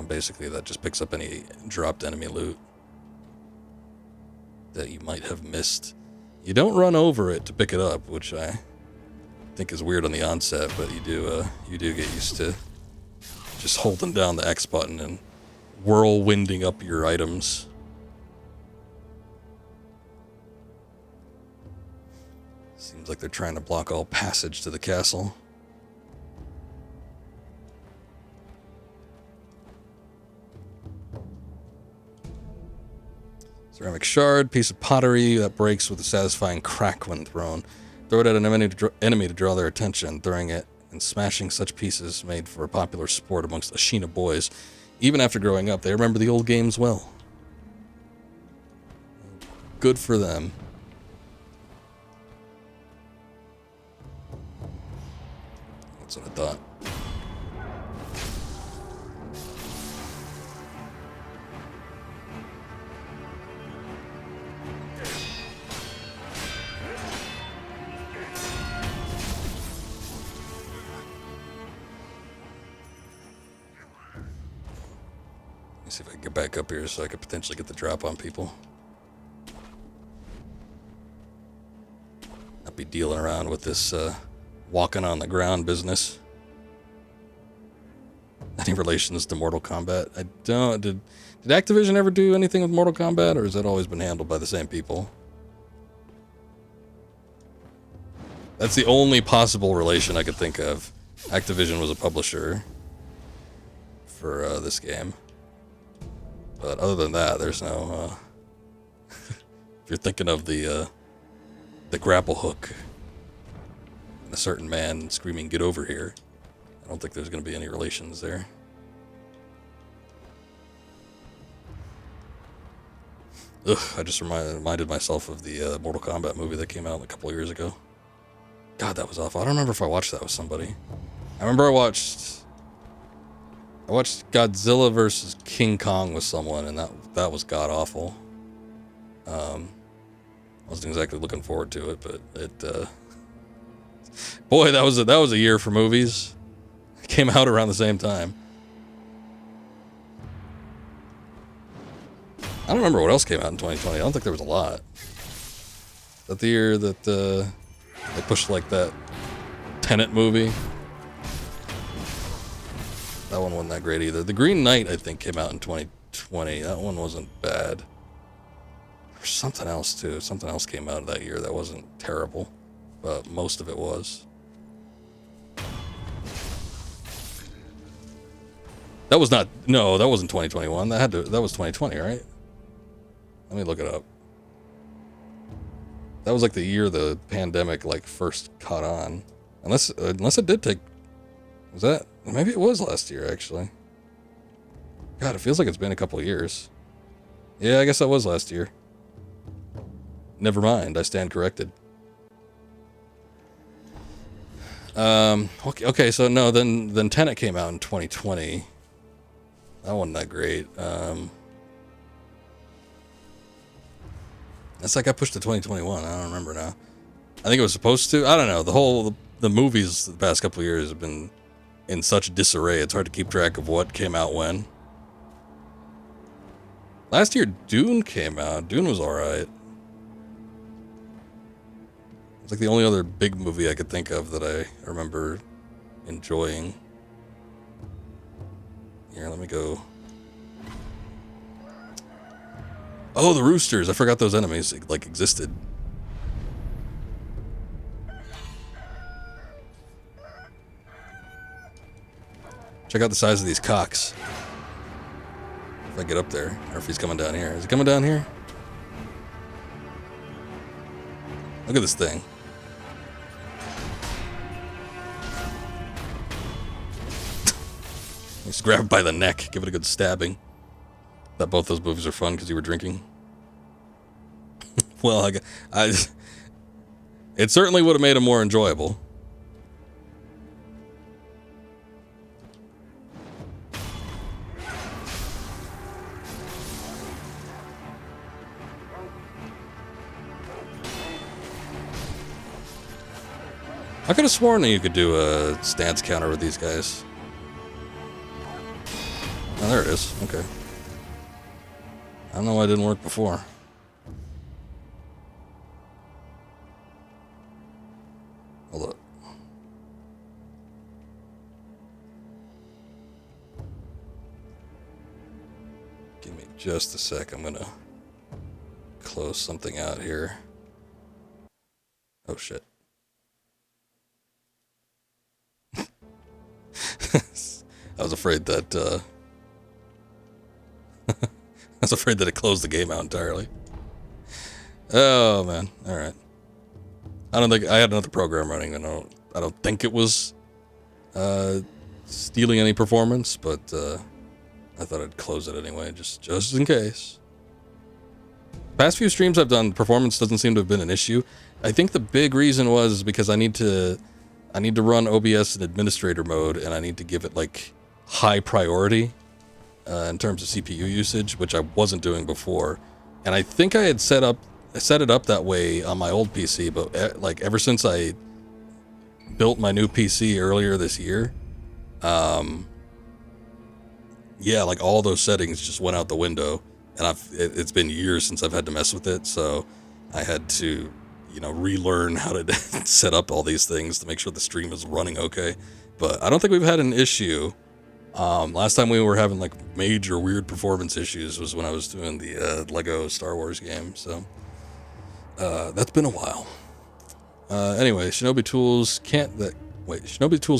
Basically, that just picks up any dropped enemy loot that you might have missed. You don't run over it to pick it up, which I think is weird on the onset, but you do get used to just holding down the X button and whirlwinding up your items. Seems like they're trying to block all passage to the castle. Ceramic shard, piece of pottery that breaks with a satisfying crack when thrown. Throw it at an enemy to draw their attention. Throwing it and smashing such pieces made for a popular sport amongst Ashina boys. even after growing up, they remember the old games well. Good for them. That's what I thought. Let's see if I can get back up here so I could potentially get the drop on people. Not be dealing around with this walking on the ground business. Any relations to Mortal Kombat? I don't. Did Activision ever do anything with Mortal Kombat, or has that always been handled by the same people? That's the only possible relation I could think of. Activision was a publisher for this game. But other than that, there's no... if you're thinking of the grapple hook and a certain man screaming, "Get over here," I don't think there's going to be any relations there. Ugh, I just reminded myself of the Mortal Kombat movie that came out a couple of years ago. God, that was awful. I don't remember if I watched that with somebody. I remember I watched Godzilla versus King Kong with someone, and that was god awful. I wasn't exactly looking forward to it, but it boy, that was a year for movies. It came out around the same time. I don't remember what else came out in 2020. I don't think there was a lot. Is that the year that they pushed like that Tenet movie? That one wasn't that great either. The Green Knight, I think, came out in 2020. That one wasn't bad. There's something else, too. Something else came out that year that wasn't terrible, but most of it was. That was not... No, that wasn't 2021. That was 2020, right? Let me look it up. That was like the year the pandemic like first caught on. Unless it did take... Was that... Maybe it was last year, actually. God, it feels like it's been a couple of years. Yeah, I guess that was last year. Never mind, I stand corrected. Okay, so no, then Tenet came out in 2020. That wasn't that great. That's like I pushed to 2021. I don't remember now. I think it was supposed to. I don't know. The movies the past couple of years have been in such disarray. It's hard to keep track of what came out when. Last year, Dune came out. Dune was alright. It's like the only other big movie I could think of that I remember enjoying. Here, let me go. Oh, the roosters. I forgot those enemies like existed. Check out the size of these cocks. If I get up there, or if he's coming down here. Is he coming down here? Look at this thing. Just grab it by the neck, give it a good stabbing. Thought both those movies are fun because you were drinking. Well, it certainly would have made them more enjoyable. I could have sworn that you could do a stance counter with these guys. Oh, there it is. Okay. I don't know why it didn't work before. Hold up. Give me just a sec. I'm gonna close something out here. Oh shit. I was afraid that I was afraid that it closed the game out entirely. Oh man, all right. I don't think I had another program running. I don't think it was stealing any performance, but I thought I'd close it anyway, just in case. Past few streams I've done, performance doesn't seem to have been an issue. I think the big reason was because I need to run OBS in administrator mode, and I need to give it like high priority in terms of CPU usage, which I wasn't doing before. And I think I had set it up that way on my old PC, but like ever since I built my new PC earlier this year, yeah, like all those settings just went out the window, and it's been years since I've had to mess with it, so I had to, you know, relearn how to set up all these things to make sure the stream is running okay. But I don't think we've had an issue. Last time we were having like major weird performance issues was when I was doing the Lego Star Wars game, so that's been a while. Anyway, Shinobi Tools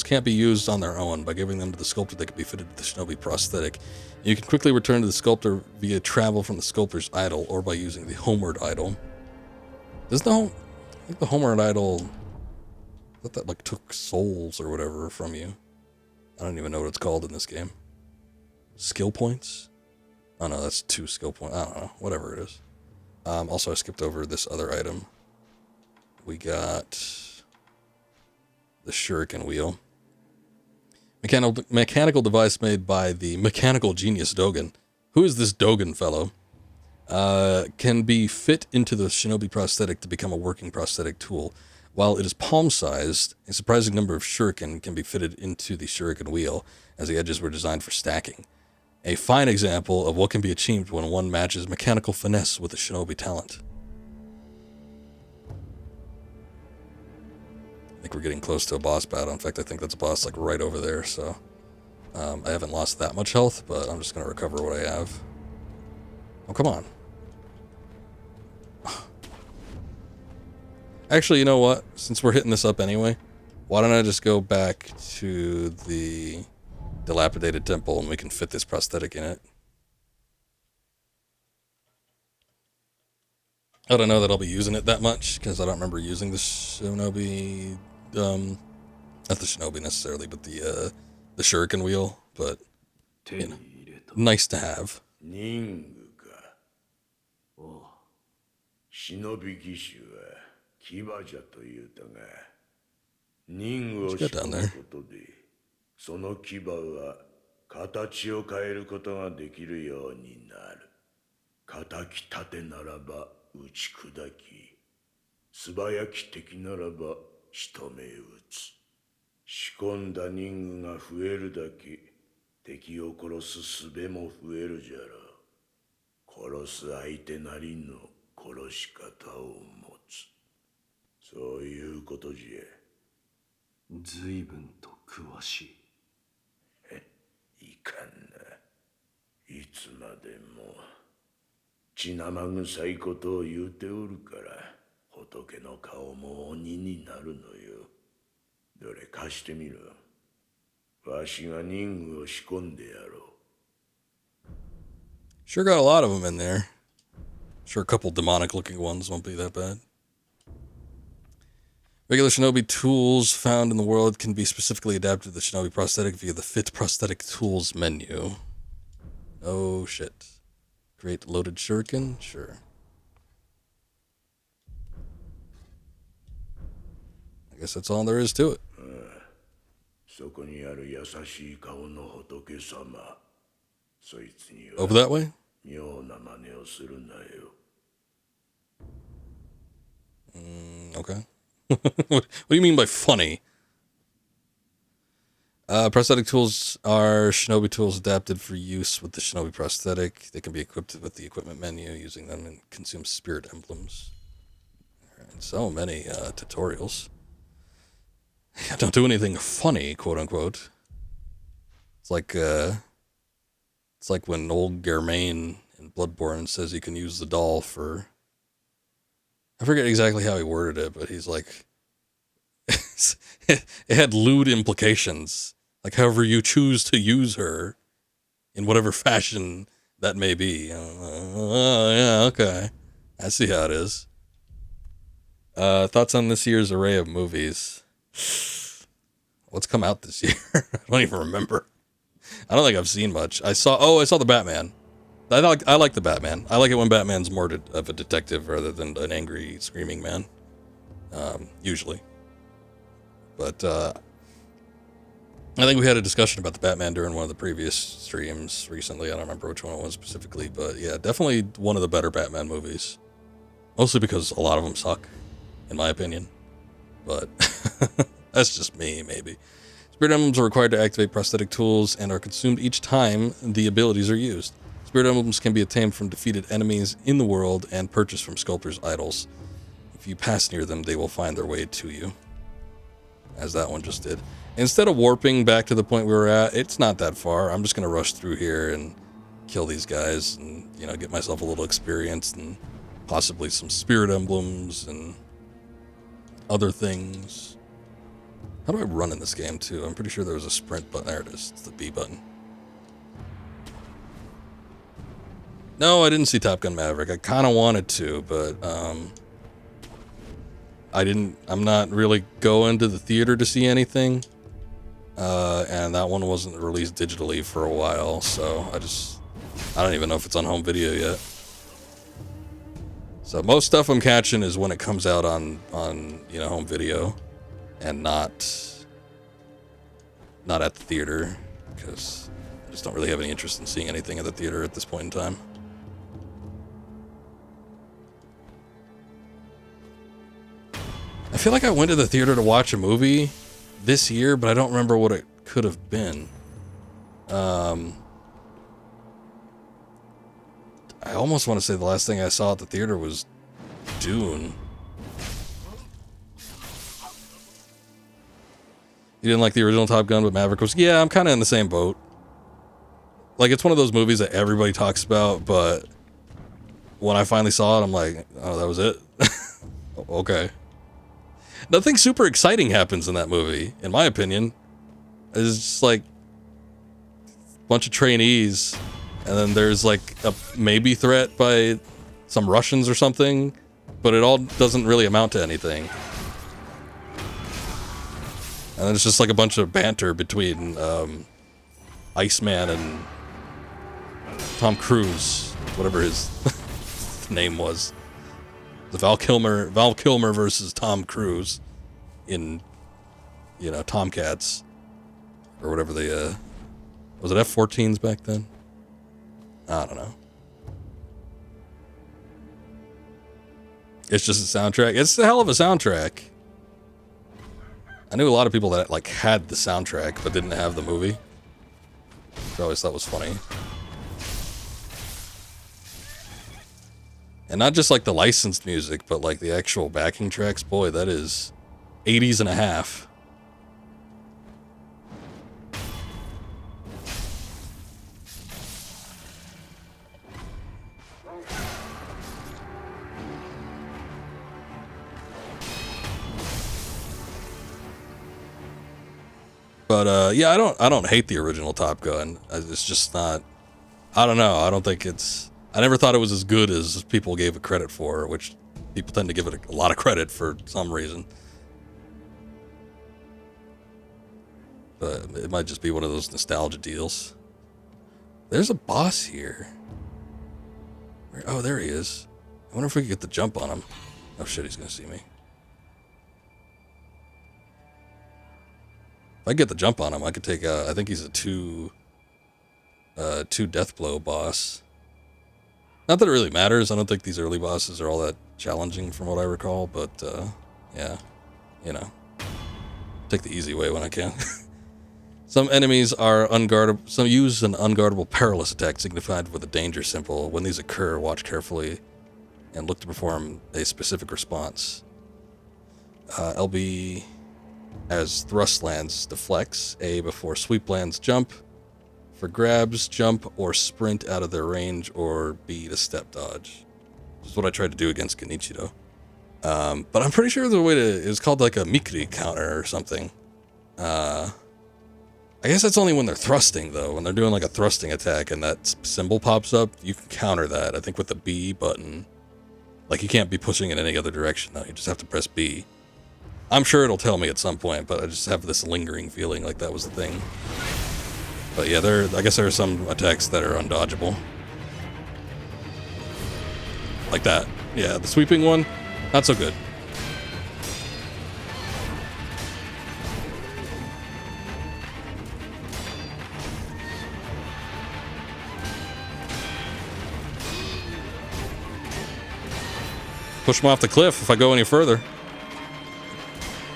can't be used on their own. By giving them to the sculptor, they can be fitted to the Shinobi prosthetic. You can quickly return to the sculptor via travel from the Sculptors Idol or by using the Homeward Idol. I think the Homeward Idol, I thought that like took souls or whatever from you. I don't even know what it's called in this game. Skill points? Oh no, that's 2 skill points. I don't know, whatever it is. Also, I skipped over this other item. We got the shuriken wheel. Mechanical device made by the mechanical genius Dogen. Who is this Dogen fellow? Can be fit into the Shinobi prosthetic to become a working prosthetic tool. While it is palm-sized, a surprising number of shuriken can be fitted into the shuriken wheel, as the edges were designed for stacking. A fine example of what can be achieved when one matches mechanical finesse with a shinobi talent. I think we're getting close to a boss battle. In fact, I think that's a boss like right over there, so I haven't lost that much health, but I'm just going to recover what I have. Oh, come on. Actually, you know what? Since we're hitting this up anyway, why don't I just go back to the dilapidated temple and we can fit this prosthetic in it. I don't know that I'll be using it that much, because I don't remember using the Shinobi, not the Shinobi necessarily, but the shuriken wheel, but, you know, nice to have. 忍び義手は牙じゃというたが、人を仕込むことで、その牙は形を変えることができるようになる。敵立てならば打ち砕き、素早き敵ならば仕留め撃つ。仕込んだ人具が増えるだけ、敵を殺す術も増えるじゃろう。殺す相手なりの殺し方を持つ。そういうことじゃ。随分と詳しい。いかんな。いつまでも血生臭いことを言うておるから、仏の顔も鬼になるのよ。どれ貸してみろ。わしが人具を仕込んでやろう。Sure got a lot of them in there. Sure a couple demonic looking ones won't be that bad. Regular Shinobi tools found in the world can be specifically adapted to the Shinobi prosthetic via the Fit Prosthetic Tools menu. Oh shit. Create loaded shuriken? Sure. I guess that's all there is to it. そこにある優しい顔の仏様。そいつには Over that way? 妙な真似をするなよ。Okay. What do you mean by funny? Prosthetic tools are Shinobi tools adapted for use with the Shinobi prosthetic. They can be equipped with the equipment menu. Using them and consume spirit emblems. Right, so many tutorials. Don't do anything funny, quote unquote. It's like when old Germain in Bloodborne says you can use the doll for, I forget exactly how he worded it, but he's like, it had lewd implications. Like, however you choose to use her, in whatever fashion that may be. Oh, yeah, okay. I see how it is. Thoughts on this year's array of movies? What's come out this year? I don't even remember. I don't think I've seen much. I saw the Batman. I like the Batman. I like it when Batman's more of a detective rather than an angry, screaming man. Usually. But, I think we had a discussion about the Batman during one of the previous streams recently. I don't remember which one it was specifically, but yeah, definitely one of the better Batman movies. Mostly because a lot of them suck, in my opinion. But that's just me, maybe. Spirit emblems are required to activate prosthetic tools and are consumed each time the abilities are used. Spirit emblems can be obtained from defeated enemies in the world and purchased from Sculptors Idols. If you pass near them, they will find their way to you. As that one just did. Instead of warping back to the point we were at, it's not that far. I'm just going to rush through here and kill these guys and, you know, get myself a little experience and possibly some spirit emblems and other things. How do I run in this game, too? I'm pretty sure there was a sprint button. There it is. It's the B button. No, I didn't see Top Gun Maverick. I kind of wanted to, but I'm not really going to the theater to see anything. And that one wasn't released digitally for a while, so I don't even know if it's on home video yet. So most stuff I'm catching is when it comes out on you know, home video, and not at the theater, because I just don't really have any interest in seeing anything at the theater at this point in time. I feel like I went to the theater to watch a movie this year, but I don't remember what it could have been. I almost want to say the last thing I saw at the theater was Dune. You didn't like the original Top Gun, but Maverick was... Yeah, I'm kind of in the same boat. Like, it's one of those movies that everybody talks about, but when I finally saw it, I'm like, oh, that was it? Okay. Nothing super exciting happens in that movie, in my opinion. It's just like a bunch of trainees, and then there's like a maybe threat by some Russians or something, but it all doesn't really amount to anything. And then it's just like a bunch of banter between Iceman and Tom Cruise, whatever his name was. The Val Kilmer versus Tom Cruise in, you know, Tomcats or whatever they was it F-14s back then? I don't know. It's just a soundtrack. It's a hell of a soundtrack. I knew a lot of people that like had the soundtrack but didn't have the movie, which I always thought was funny. And not just like the licensed music, but like the actual backing tracks. Boy, that is 80s and a half. But yeah, I don't hate the original Top Gun. It's just not, I don't know. I don't think it's, I never thought it was as good as people gave it credit for, which people tend to give it a lot of credit for some reason. But it might just be one of those nostalgia deals. There's a boss here. Oh, there he is. I wonder if we could get the jump on him. Oh shit, he's gonna see me. If I get the jump on him, I could take I think he's a two death blow boss. Not that it really matters. I don't think these early bosses are all that challenging from what I recall, but yeah, you know, take the easy way when I can. Some enemies are unguardable. Some use an unguardable perilous attack signified with a danger symbol. When these occur, watch carefully and look to perform a specific response. LB as thrust lands deflects. A before sweep lands jump. For grabs, jump or sprint out of their range, or B to step dodge. This is what I tried to do against Genichiro. But I'm pretty sure the way to, it's called like a Mikri counter or something. I guess that's only when they're thrusting, though. When they're doing like a thrusting attack and that symbol pops up, you can counter that, I think, with the B button. Like, you can't be pushing in any other direction, though. You just have to press B. I'm sure it'll tell me at some point, but I just have this lingering feeling like that was the thing. But yeah, I guess there are some attacks that are undodgeable. Like that. Yeah, the sweeping one, not so good. Push him off the cliff if I go any further.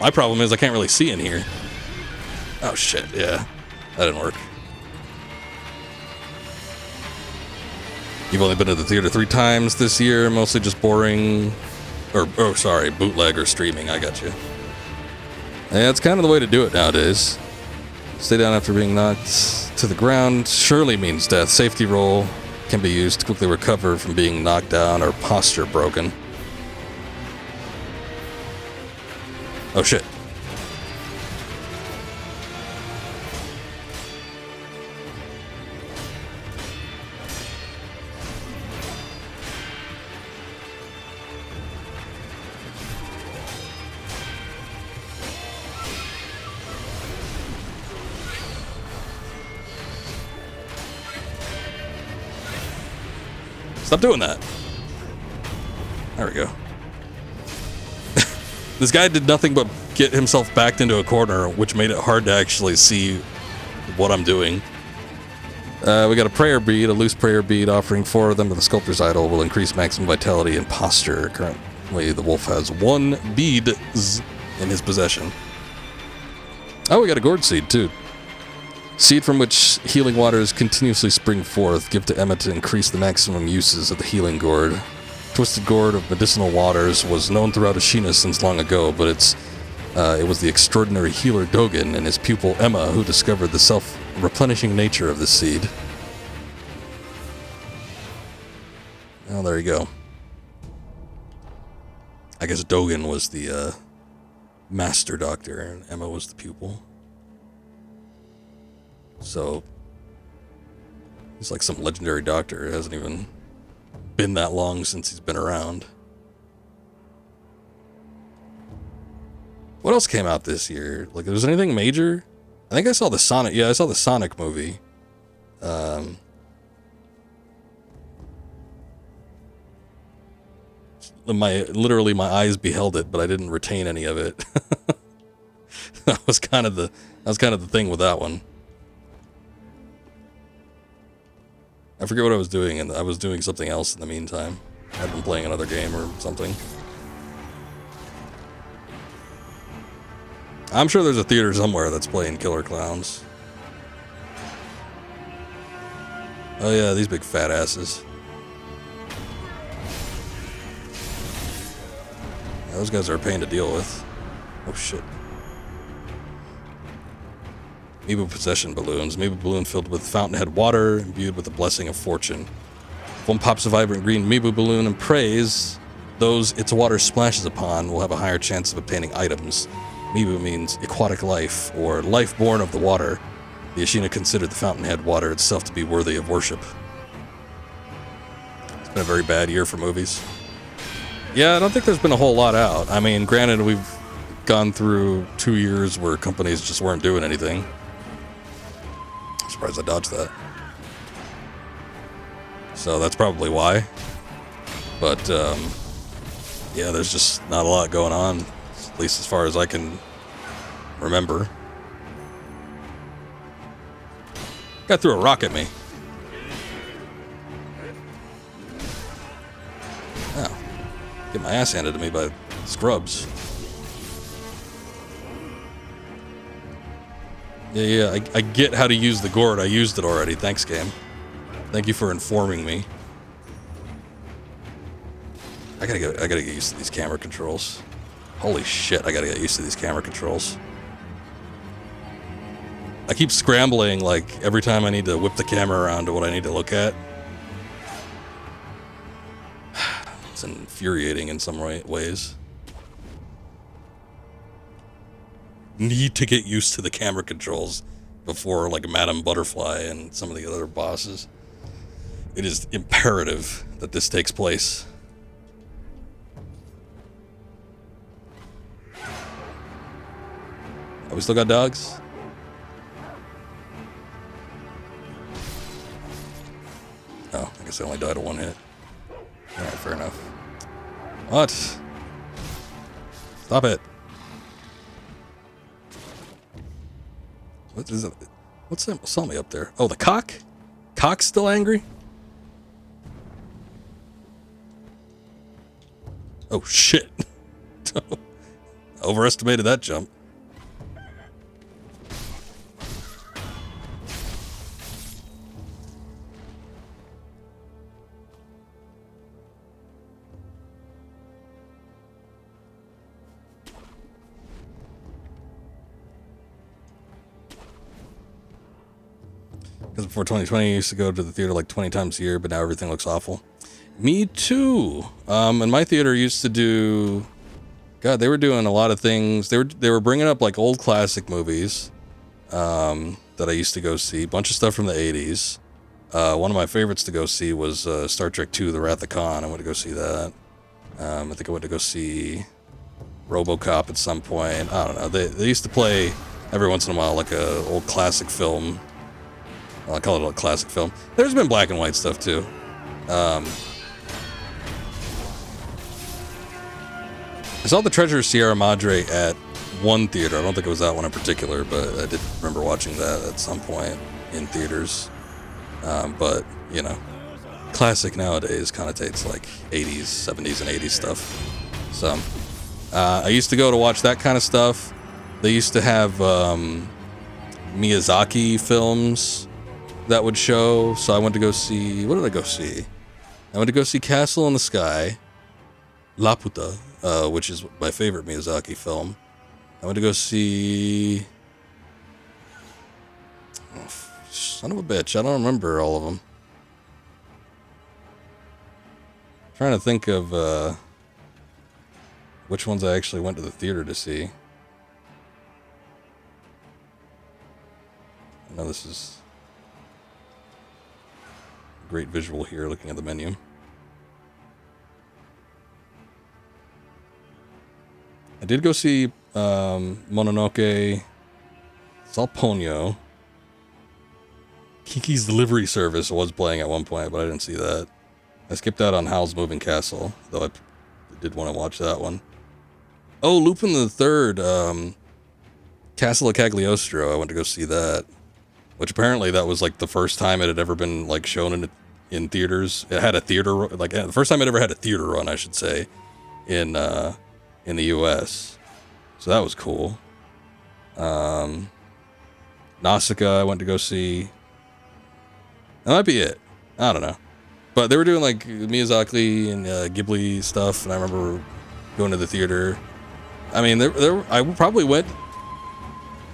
My problem is I can't really see in here. Oh shit, yeah. That didn't work. You've only been to the theater 3 times this year, mostly just boring, bootleg or streaming, I got you. Yeah, it's kind of the way to do it nowadays. Stay down after being knocked to the ground surely means death. Safety roll can be used to quickly recover from being knocked down or posture broken. Oh shit. Stop doing that. There we go. This guy did nothing but get himself backed into a corner, which made it hard to actually see what I'm doing. We got a prayer bead, a loose prayer bead, offering 4 of them to the Sculptors Idol will increase maximum vitality and posture. Currently, the wolf has 1 bead in his possession. Oh, we got a Gourd Seed, too. Seed from which healing waters continuously spring forth. Give to Emma to increase the maximum uses of the Healing Gourd. Twisted Gourd of medicinal waters was known throughout Ashina since long ago, but it was the extraordinary healer Dogen and his pupil Emma who discovered the self-replenishing nature of this seed. Oh, there you go. I guess Dogen was the master doctor and Emma was the pupil. So, he's like some legendary doctor. It hasn't even been that long since he's been around. What else came out this year? Like, was there anything major? I think I saw the Sonic. Yeah, I saw the Sonic movie. Literally my eyes beheld it, but I didn't retain any of it. That was kind of the thing with that one. I forget what I was doing, and I was doing something else in the meantime. I'd been playing another game or something. I'm sure there's a theater somewhere that's playing Killer Clowns. Oh yeah, these big fat asses. Yeah, those guys are a pain to deal with. Oh shit. Mibu possession balloons. Mibu balloon filled with fountainhead water, imbued with the blessing of fortune. If one pops a vibrant green Mibu balloon and prays, those its water splashes upon will have a higher chance of obtaining items. Mibu means aquatic life, or life born of the water. The Ashina considered the fountainhead water itself to be worthy of worship. It's been a very bad year for movies. Yeah, I don't think there's been a whole lot out. I mean, granted, we've gone through 2 years where companies just weren't doing anything. I'm surprised I dodged that. So that's probably why. But, yeah, there's just not a lot going on, at least as far as I can remember. Guy threw a rock at me. Oh. Get my ass handed to me by scrubs. Yeah, I get how to use the gourd. I used it already. Thanks, game. Thank you for informing me. I gotta get used to these camera controls. Holy shit, I gotta get used to these camera controls. I keep scrambling, like, every time I need to whip the camera around to what I need to look at. It's infuriating in some ways. Need to get used to the camera controls before, like, Madame Butterfly and some of the other bosses. It is imperative that this takes place. Oh, we still got dogs? guess I only died at one hit. Alright, fair enough. What? Stop it. What is it? What's that? Saw me up there. Oh, the cock? Cock's still angry? Oh, shit. Overestimated that jump. Because before 2020, I used to go to the theater like 20 times a year, but now everything looks awful. Me too. And my theater used to do... God, they were doing a lot of things. They were bringing up like old classic movies that I used to go see. A bunch of stuff from the 80s. One of my favorites to go see was Star Trek II, The Wrath of Khan. I went to go see that. I think I went to go see RoboCop at some point. I don't know. They used to play every once in a while like a old classic film. I call it a classic film. There's been black and white stuff too. I saw The Treasure of Sierra Madre at one theater. I don't think it was that one in particular, but I did remember watching that at some point in theaters. But, you know, classic nowadays connotates like 80s, 70s, and 80s stuff. So, I used to go to watch that kind of stuff. They used to have Miyazaki films that would show. So I went to go see... What did I go see? I went to go see Castle in the Sky, Laputa, which is my favorite Miyazaki film. I went to go see... Oh, son of a bitch, I don't remember all of them. Trying to think of which ones I actually went to the theater to see. I know this is a great visual here looking at the menu. I did go see Mononoke, saw Ponyo. Kiki's Delivery Service was playing at one point, but I didn't see that. I skipped out on Howl's Moving Castle, though I did want to watch that one. Oh, Lupin the Third, Castle of Cagliostro. I went to go see that, which apparently that was like the first time it had ever been like shown in theaters. It had a theater, like the first time it ever had a theater run, I should say, in the U.S. So that was cool. Nausicaa, I went to go see. That might be it. I don't know. But they were doing like Miyazaki and Ghibli stuff, and I remember going to the theater. I mean, I probably went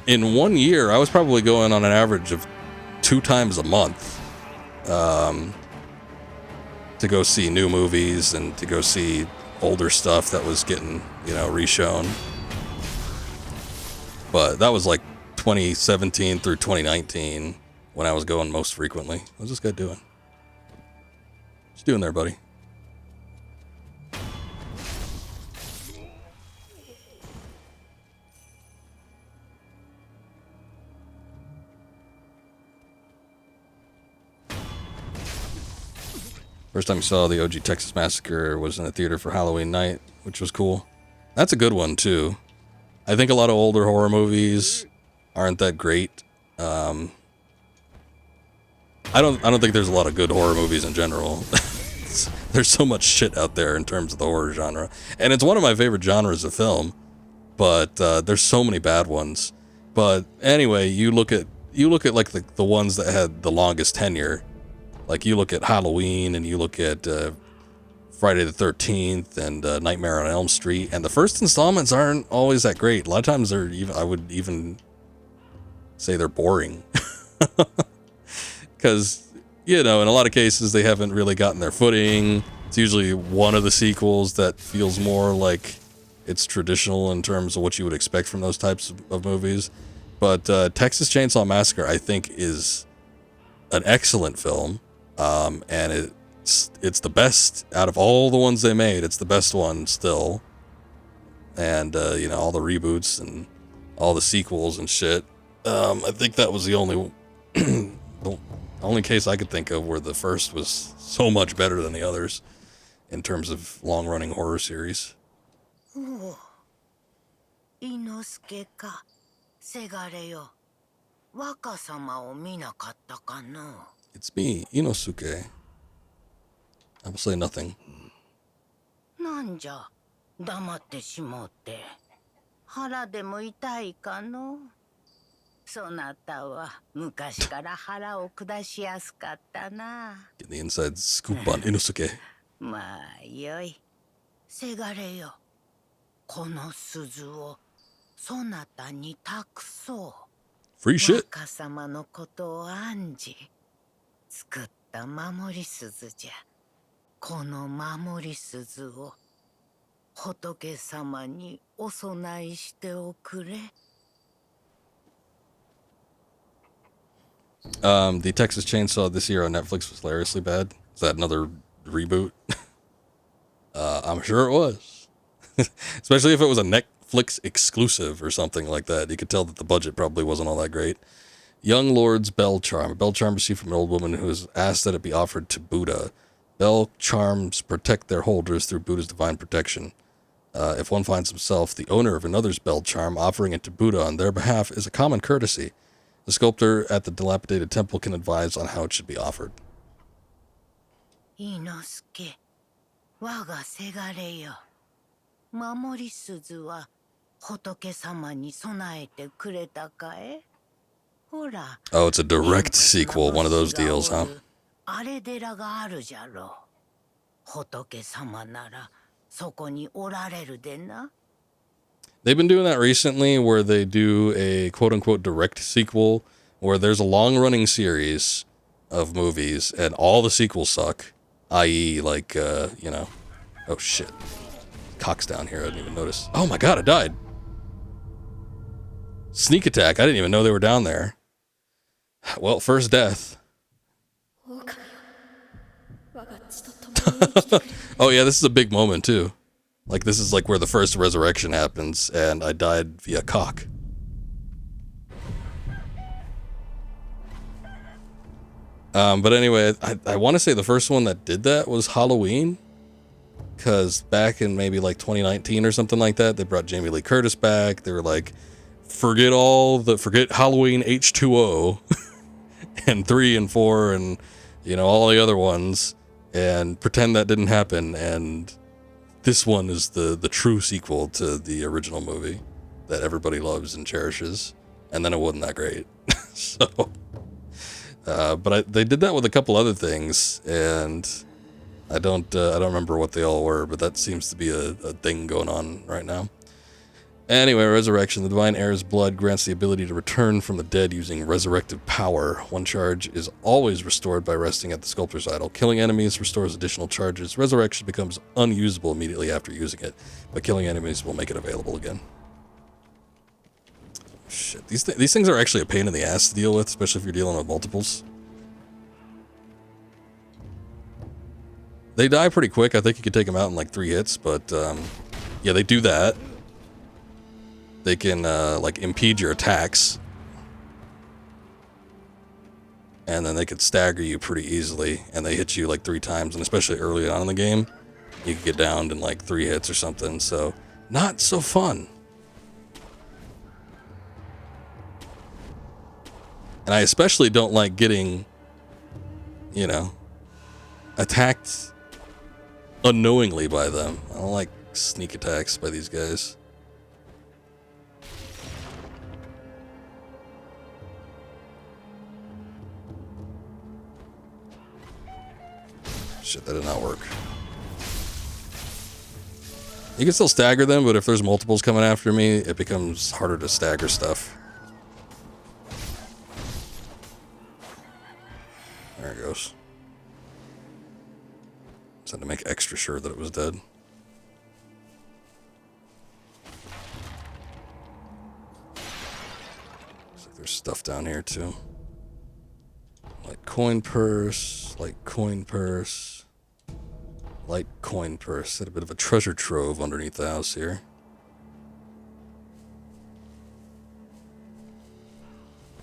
in 1 year. I was probably going on an average of 2 times a month to go see new movies and to go see older stuff that was getting, you know, reshown. But that was like 2017 through 2019 when I was going most frequently. What's this guy doing? What's he doing there, buddy? First time you saw the OG Texas Massacre was in a theater for Halloween night, which was cool. That's a good one too. I think a lot of older horror movies aren't that great. I don't think there's a lot of good horror movies in general. There's so much shit out there in terms of the horror genre, and it's one of my favorite genres of film. But there's so many bad ones. But anyway, you look at like the ones that had the longest tenure. Like you look at Halloween and you look at Friday the 13th and Nightmare on Elm Street, and the first installments aren't always that great. A lot of times I would even say they're boring. Because, you know, in a lot of cases they haven't really gotten their footing. It's usually one of the sequels that feels more like it's traditional in terms of what you would expect from those types of movies. But Texas Chainsaw Massacre, I think, is an excellent film. And it's the best out of all the ones they made. It's the best one still. And, you know, all the reboots and all the sequels and shit. I think that was the only only case I could think of where the first was so much better than the others in terms of long-running horror series. 伊之助か、せがれよ。若様を見なかったかの。It's me, Inosuke. I will say nothing. なんじゃ、黙ってしもうて。腹でも痛いかの。そなたは昔から腹を下しやすかったな。Get the inside scoop on Inosuke. まあよい。せがれよ。この鈴をそなたに託そう。Free shit. 若様のことを案じ作った守り鈴じゃ。この守り鈴を仏様にお供えしておくれ。The Texas Chainsaw this year on Netflix was hilariously bad. Is that another reboot? I'm sure it was. Especially if it was a Netflix exclusive or something like that. You could tell that the budget probably wasn't all that great. Young Lord's Bell Charm. A bell charm received from an old woman who has asked that it be offered to Buddha. Bell charms protect their holders through Buddha's divine protection. If one finds himself the owner of another's bell charm, offering it to Buddha on their behalf is a common courtesy. The sculptor at the dilapidated temple can advise on how it should be offered. 伊之助、我がせがれよ。守り鈴は仏様に備えてくれたかえ？ほら。Oh, it's a direct sequel, one of those deals, huh? あれ寺があるじゃろ。仏様ならそこにおられるでな。They've been doing that recently where they do a quote-unquote direct sequel where there's a long-running series of movies and all the sequels suck, i.e. like, you know... Oh, shit. Cock's down here, I didn't even notice. Oh my god, I died! Sneak attack, I didn't even know they were down there. Well, first death. Oh yeah, this is a big moment too. Like, this is like where the first resurrection happens, and I died via cock. But anyway, I want to say the first one that did that was Halloween. Because back in maybe like 2019 or something like that, they brought Jamie Lee Curtis back. They were like, forget Halloween H2O and 3 and 4 and, you know, all the other ones, and pretend that didn't happen. And this one is the true sequel to the original movie that everybody loves and cherishes. And then it wasn't that great. So, but they did that with a couple other things, and I don't remember what they all were, but that seems to be a thing going on right now. Anyway, resurrection. The divine heir's blood grants the ability to return from the dead using resurrective power. One charge is always restored by resting at the Sculptors Idol. Killing enemies restores additional charges. Resurrection becomes unusable immediately after using it, but killing enemies will make it available again. Shit, these things are actually a pain in the ass to deal with, especially if you're dealing with multiples. They die pretty quick. I think you could take them out in like 3 hits, but yeah, they do that. They can like impede your attacks, and then they could stagger you pretty easily, and they hit you like 3 times, and especially early on in the game, you could get downed in like 3 hits or something, so not so fun. And I especially don't like getting, you know, attacked unknowingly by them. I don't like sneak attacks by these guys. Shit, that did not work. You can still stagger them, but if there's multiples coming after me, it becomes harder to stagger stuff. There it goes. Just had to make extra sure that it was dead. Looks like there's stuff down here too. Light coin purse, light coin purse, light coin purse. Had a bit of a treasure trove underneath the house here.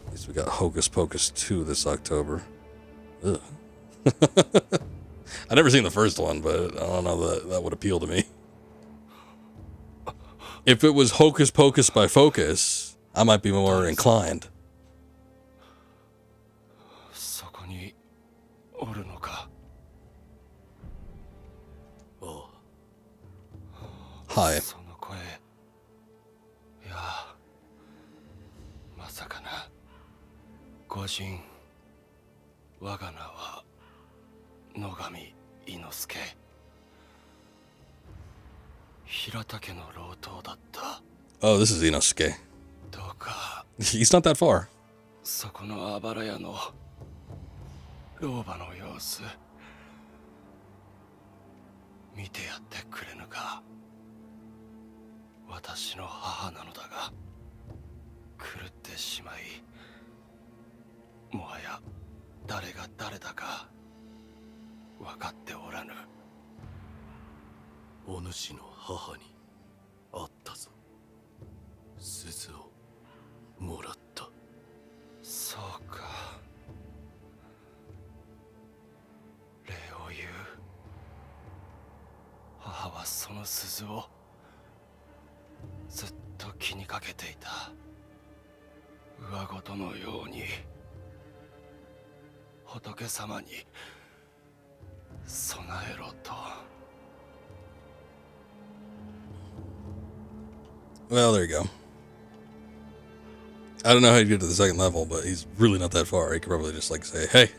At least we got Hocus Pocus 2 this October. Ugh. I've never seen the first one, but I don't know that would appeal to me. If it was Hocus Pocus by Focus, I might be more inclined. そこにおるのか。ああ、 Hi. その声。いや、まさかな。御神、我が名は野上伊之助。平田家の老頭だった。 Oh, this is Inosuke. どうか He's not that far. そこのあばら屋の老婆の様子見てやってくれぬか。私の母なのだが狂ってしまい、もはや誰が誰だか分かっておらぬ。お主の母に会ったぞ。鈴をもらった。そうか。礼を言う。母はその鈴をずっと気にかけていた。上ごとのように仏様に備えろと。 Well, there you go. I don't know how you get to the second level, but he's really not that far. He could probably just like say, "Hey,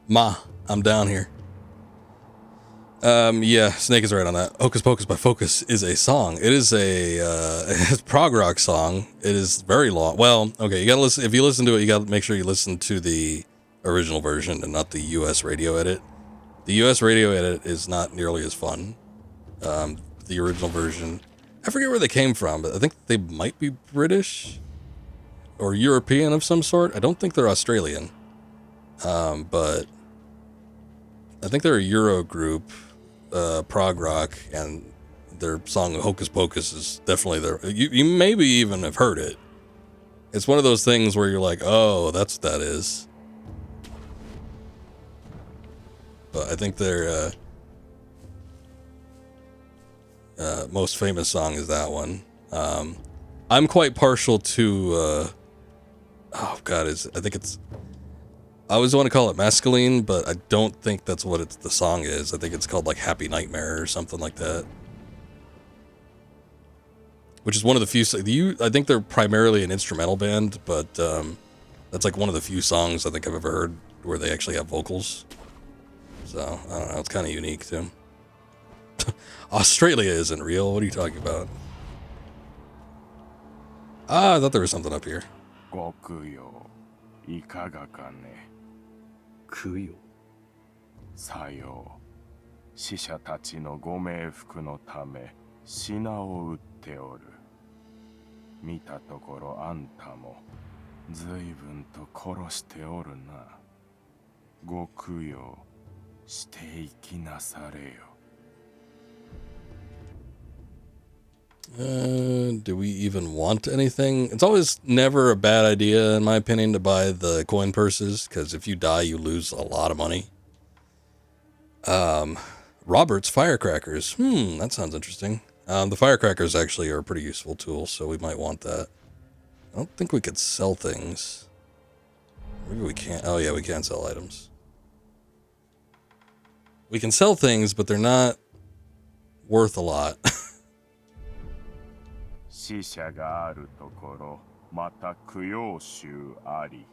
Ma, I'm down here." Yeah, Snake is right on that. Hocus Pocus by Focus is a song. It is a prog rock song. It is very long. Well, okay, you gotta listen. If you listen to it, you gotta make sure you listen to the original version and not the US radio edit. The US radio edit is not nearly as fun. The original version, I forget where they came from, but I think they might be British or European of some sort. I don't think they're Australian, but I think they're a Euro group, prog rock, and their song Hocus Pocus is definitely their. You maybe even have heard it. It's one of those things where you're like, oh, that's what that is. But I think their most famous song is that one. I'm quite partial to. Oh God, I think it's. I always want to call it Masculine, but I don't think that's what the song is. I think it's called like Happy Nightmare or something like that. Which is one of the few. I think they're primarily an instrumental band, but that's like one of the few songs I think I've ever heard where they actually have vocals. So I don't know. It's kind of unique too. Australia isn't real. What are you talking about? Ah, I thought there was something up here. いかがかね。供養。さよう。死者たちのご冥福のため品を売っておる。見たところあんたも随分と殺しておるな。ご供養していきなされよ。Do we even want anything? It's always never a bad idea, in my opinion, to buy the coin purses, because if you die, you lose a lot of money. Robert's firecrackers. That sounds interesting. The firecrackers actually are a pretty useful tool, so we might want that. I don't think we could sell things. Maybe we can't. Oh, yeah, we can sell items. We can sell things, but they're not worth a lot. 死者があるところまた供養衆あり。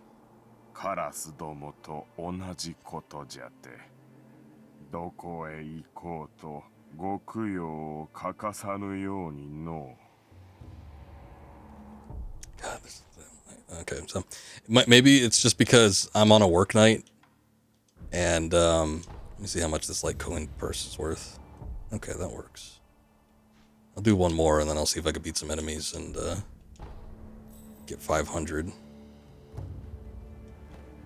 カラスどもと同じことじゃて。どこへ行こうとご供養を欠かさぬようにの。 God, okay, so maybe it's just because I'm on a work night, and let me see how much this like coin purse is worth. Okay, that works. I'll do one more, and then I'll see if I can beat some enemies and get 500.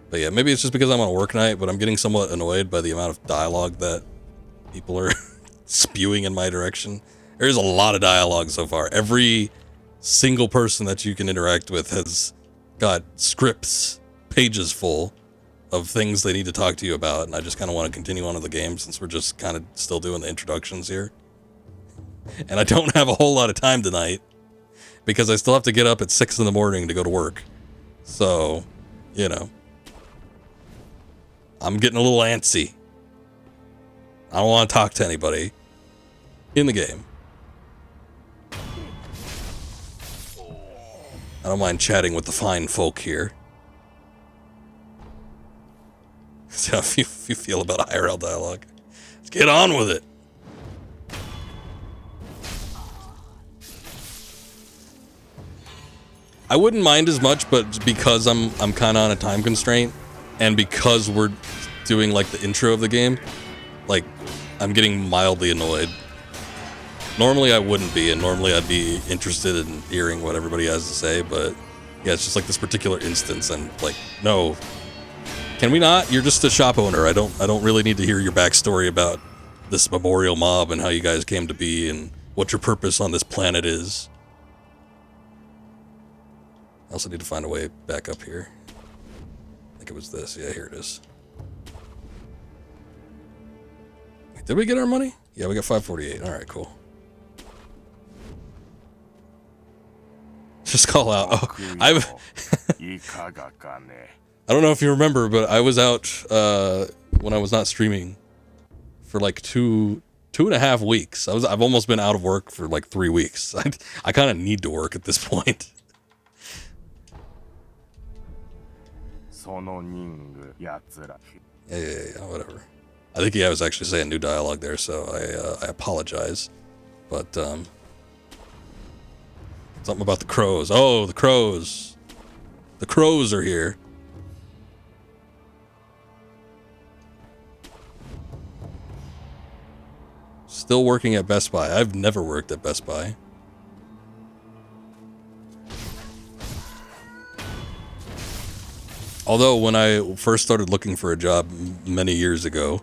But yeah, maybe it's just because I'm on a work night, but I'm getting somewhat annoyed by the amount of dialogue that people are spewing in my direction. There's a lot of dialogue so far. Every single person that you can interact with has got scripts, pages full of things they need to talk to you about, and I just kind of want to continue on to the game since we're just kind of still doing the introductions here. And I don't have a whole lot of time tonight because I still have to get up at 6 in the morning to go to work. So, you know, I'm getting a little antsy. I don't want to talk to anybody in the game. I don't mind chatting with the fine folk here. So if you feel about IRL dialogue, let's get on with it. I wouldn't mind as much, but because I'm kind of on a time constraint, and because we're doing like the intro of the game, like I'm getting mildly annoyed. Normally I wouldn't be, and normally I'd be interested in hearing what everybody has to say, but yeah, it's just like this particular instance, and like, no, can we not? You're just a shop owner. I don't really need to hear your backstory about this memorial mob and how you guys came to be and what your purpose on this planet is. I also need to find a way back up here. I think it was this. Yeah, here it is. Wait, did we get our money? Yeah, we got 548. All right, cool. Just call out. Oh, I don't know if you remember, but I was out when I was not streaming for like two and a half weeks. I've almost been out of work for like 3 weeks. I kind of need to work at this point. Yeah, whatever. I think I was actually saying new dialogue there, so I apologize. But something about the crows. Oh, the crows. The crows are here. Still working at Best Buy. I've never worked at Best Buy. Although when I first started looking for a job many years ago,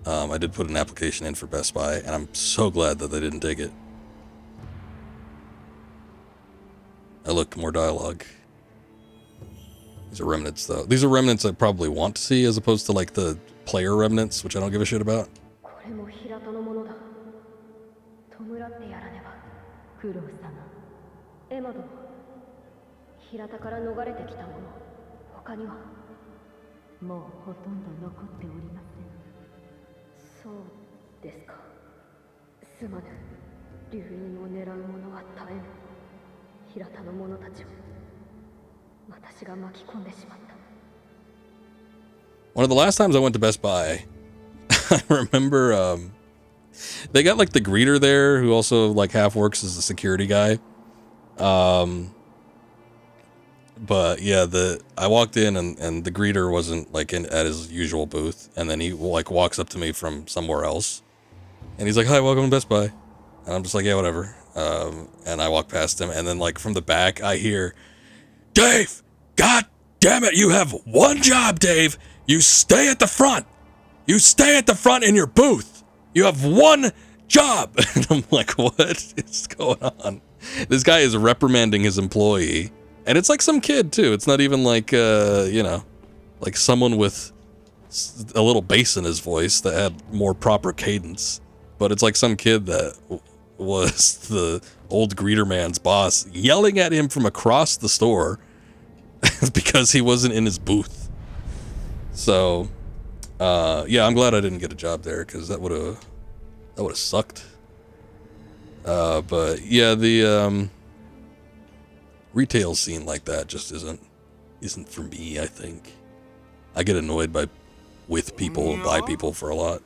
I did put an application in for Best Buy, and I'm so glad that they didn't take it. Look, more dialogue. These are remnants, though. These are remnants I probably want to see, as opposed to like the player remnants, which I don't give a shit about. One of the last times I went to Best Buy, I remember they got like the greeter there who also like half works as the security guy. But yeah, I walked in and the greeter wasn't like at his usual booth, and then he like walks up to me from somewhere else, and he's like, "Hi, welcome to Best Buy," and I'm just like, "Yeah, whatever." And I walk past him, and then like from the back, I hear, "Dave, God damn it, you have one job, Dave. You stay at the front. You stay at the front in your booth. You have one job." And I'm like, "What is going on?" This guy is reprimanding his employee. And it's like some kid, too. It's not even like, you know, like someone with a little bass in his voice that had more proper cadence. But it's like some kid that was the old greeter man's boss yelling at him from across the store because he wasn't in his booth. So, yeah, I'm glad I didn't get a job there because that would have sucked. But yeah, the retail scene like that just isn't for me, I think. I get annoyed with people, by people for a lot.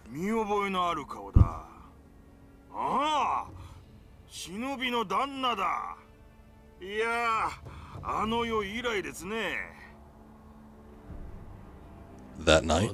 That night?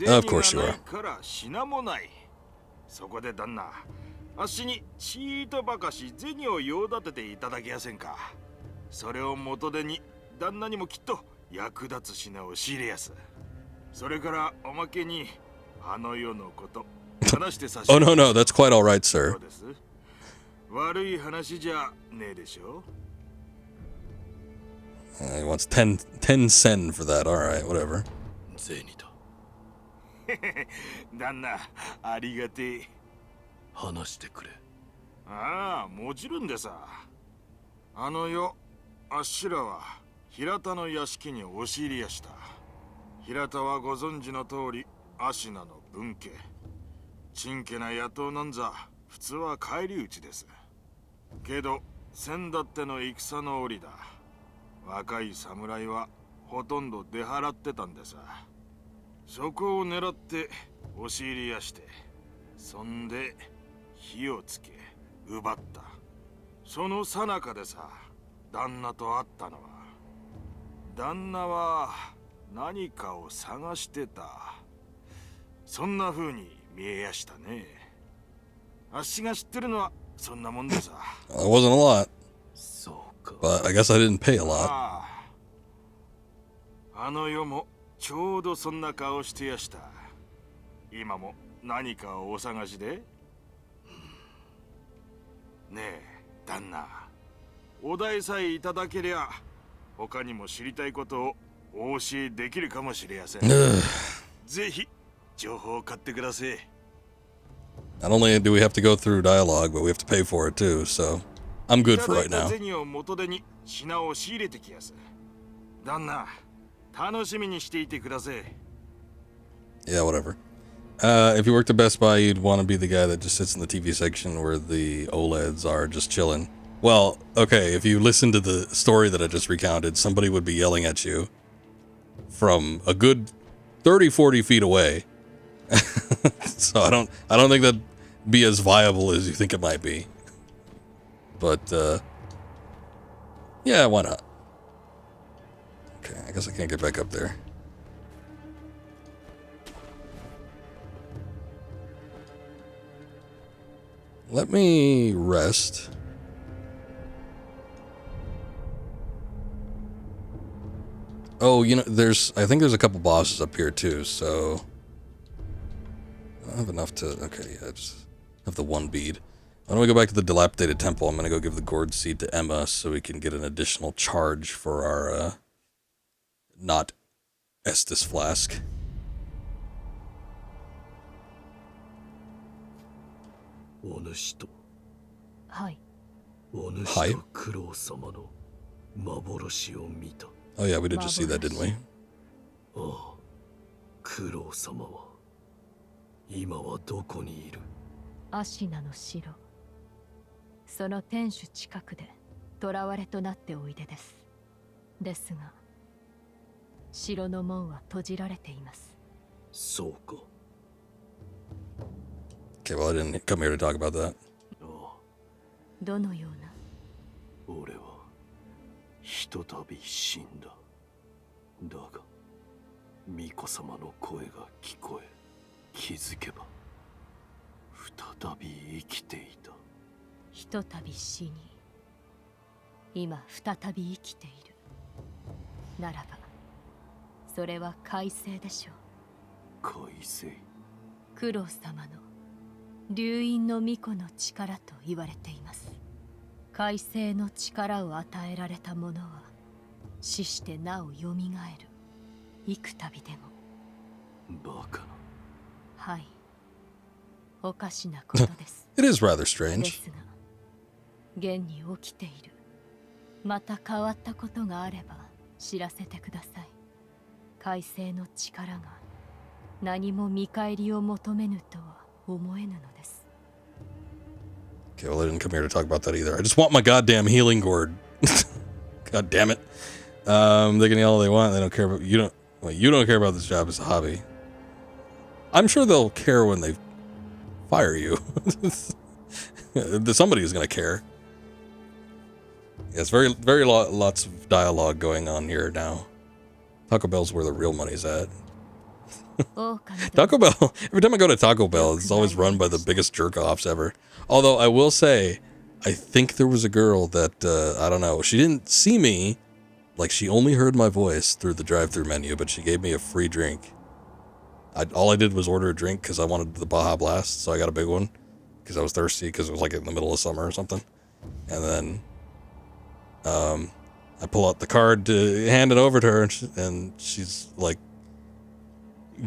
Of course you are. から品もない。そこで旦那、あっしにちーとばかし銭を用立てていただけやせんか。それを元手に旦那にもきっと役立つ品を仕入れやす。それからおまけにあの世のこと話してさし。Oh no, no, that's quite all right, sir. そうです。悪い話じゃねえでしょ。He wants 10 sen for that. All right, whatever. 銭だ。旦那、ありがてえ。話してくれ。ああ、もちろんでさ。あの世、あっしらは平田の屋敷に押し入りやした。平田はご存知の通り、アシナの分家。ちんけな野党なんざ、普通は返り討ちです。けど、先だっての戦の折だ。若い侍はほとんど出払ってたんでさ。そこを狙って押し入りやして、そんで火をつけ奪った。その最中でさ、旦那と会ったのは。旦那は何かを探してた。そんな風に見えやしたね。あっしが知ってるのはそんなもんでさ。It wasn't a lot, そうか。 but I guess I didn't pay a lot. あの世もちょうどそんな顔してやした。今も何かをお探しで。ねえ、旦那。お題さえいただけりゃ、他にも知りたいことをお教えできるかもしれやせん。ぜひ情報を買ってください。Not only do we have to go through dialogue, but we have to pay for it too, so I'm good for right いただ now. いた銭を元手に品を仕入れてきやす。旦那、楽しみにしていてください。Yeah, whatever. If you worked at Best Buy, you'd want to be the guy that just sits in the TV section where the OLEDs are just chilling. Well, okay, if you listen to the story that I just recounted, somebody would be yelling at you from a good 30, 40 feet away. So I don't think that'd be as viable as you think it might be. But, yeah, why not? Okay, I guess I can't get back up there. Let me rest. Oh, you know, I think there's a couple bosses up here too, so I don't have enough to, okay, yeah, I just have the one bead. Why don't we go back to the dilapidated temple? I'm gonna go give the Gourd Seed to Emma so we can get an additional charge for our, not Estus flask. お主と。はい。お主とクロウ様の幻を見た。Oh yeah, we did just see that, didn't we? ああ、クロウ様は今はどこにいる？アシナの城。その天守近くで囚われとなっておいでです。ですが、城の門は閉じられています。そうか。Okay, well, I didn't come here to talk about that. どのような？俺はひとたび死んだ。だが、巫女様の声が聞こえ、気づけば再び生きていた。ひとたび死に、今再び生きている。ならば、それは快晴でしょう。快晴。クロウ様の流因の巫女の力と言われています。快晴の力を与えられた者は死してなおよみがえる。幾度でも。バカな。はい。おかしなことです。It is rather で strange. すが、現に起きている。また変わったことがあれば知らせてください。快晴の力が何も見返りを求めぬとは思えぬのです。Okay, well, I didn't come here to talk about that either. I just want my goddamn healing gourd. God damn it. They can yell all they want. They don't care about you. You don't care about this job as a hobby. I'm sure they'll care when they fire you. Somebody's gonna care. Yes, lots of dialogue going on here now. Taco Bell's where the real money's at. Taco Bell. Every time I go to Taco Bell, it's always run by the biggest jerk-offs ever. Although I will say, I think there was a girl that, I don't know, she didn't see me. Like, she only heard my voice through the drive-thru menu, but she gave me a free drink. All I did was order a drink because I wanted the Baja Blast, so I got a big one. Because I was thirsty, because it was like in the middle of summer or something. And then, I pull out the card to hand it over to her, and she's like,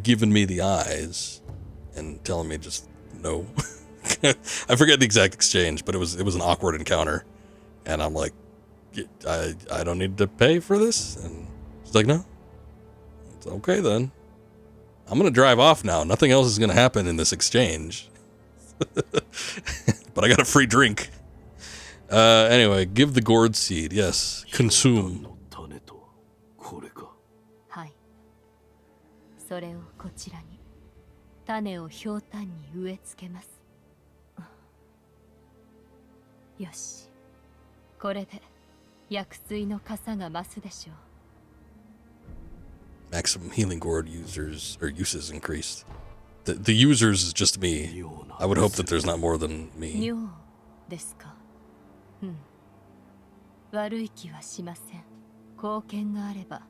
giving me the eyes and telling me just no. I forget the exact exchange, but it was an awkward encounter, and I'm like, I don't need to pay for this, and she's like, no. It's okay then. I'm gonna drive off now. Nothing else is gonna happen in this exchange. But I got a free drink. Anyway, give the Gourd Seed. Yes, consume. はい。それをこちらに。種をひょうたんに植え付けます。よし。これで薬水の傘が増すでしょう。Maximum Healing Gourd uses increased. The users is just me. I would hope that there's not more than me. 妙ですか。うん。悪い気はしません。貢献があれば、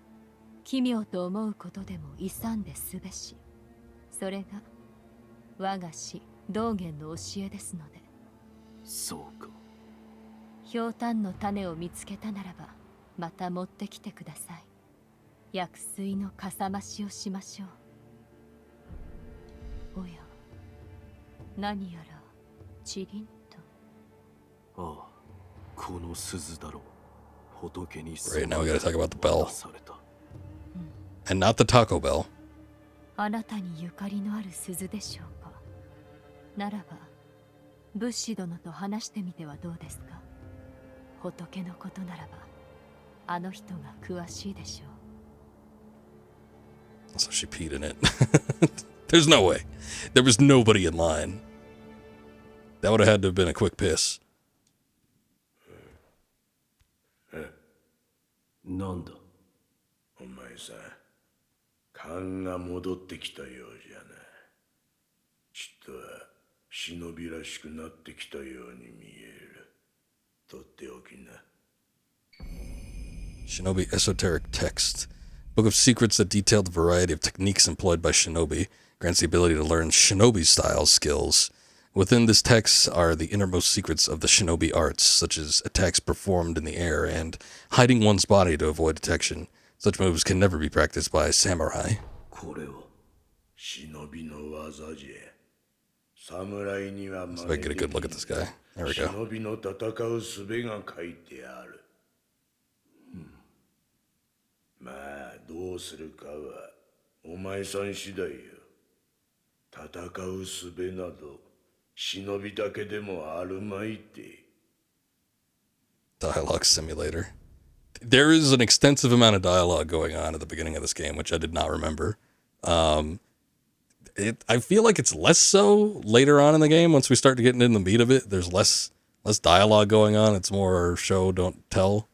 奇妙と思うことでも勇んですべし。それが我が師道元の教えですので。そうか。ひょうたんの種を見つけたならば、また持ってきてください。薬水のかさ増しをしましょう。おや、何やらチリンと。ああ、この鈴だろう。仏に Right, now we gotta talk about the bell. された。And not the Taco Bell. あなたにゆかりのある鈴でしょうか。ならば、仏師殿と話してみてはどうですか。仏のことならば、あの人が詳しいでしょう。So she peed in it. There's no way. There was nobody in line. That would have had to have been a quick piss. なんだ。お前さん、勘が戻ってきたようじゃな。ちっとは忍びらしくなってきたように見える。とっておきな。Shinobi Esoteric Text. Book of secrets that detail the variety of techniques employed by shinobi, grants the ability to learn shinobi-style skills. Within this text are the innermost secrets of the shinobi arts, such as attacks performed in the air and hiding one's body to avoid detection. Such moves can never be practiced by a samurai. これは忍の技じゃ。侍には So I get a good look at this guy. There we go. 忍の戦う術が書いてある。まあどうするかはお前さん次第よ。戦う術など忍びだけでもあるまいて。Dialogue simulator. There is an extensive amount of dialogue going on at the beginning of this game, which I did not remember. I feel like it's less so later on in the game. Once we start to get into the meat of it, there's less dialogue going on. It's more show, don't tell.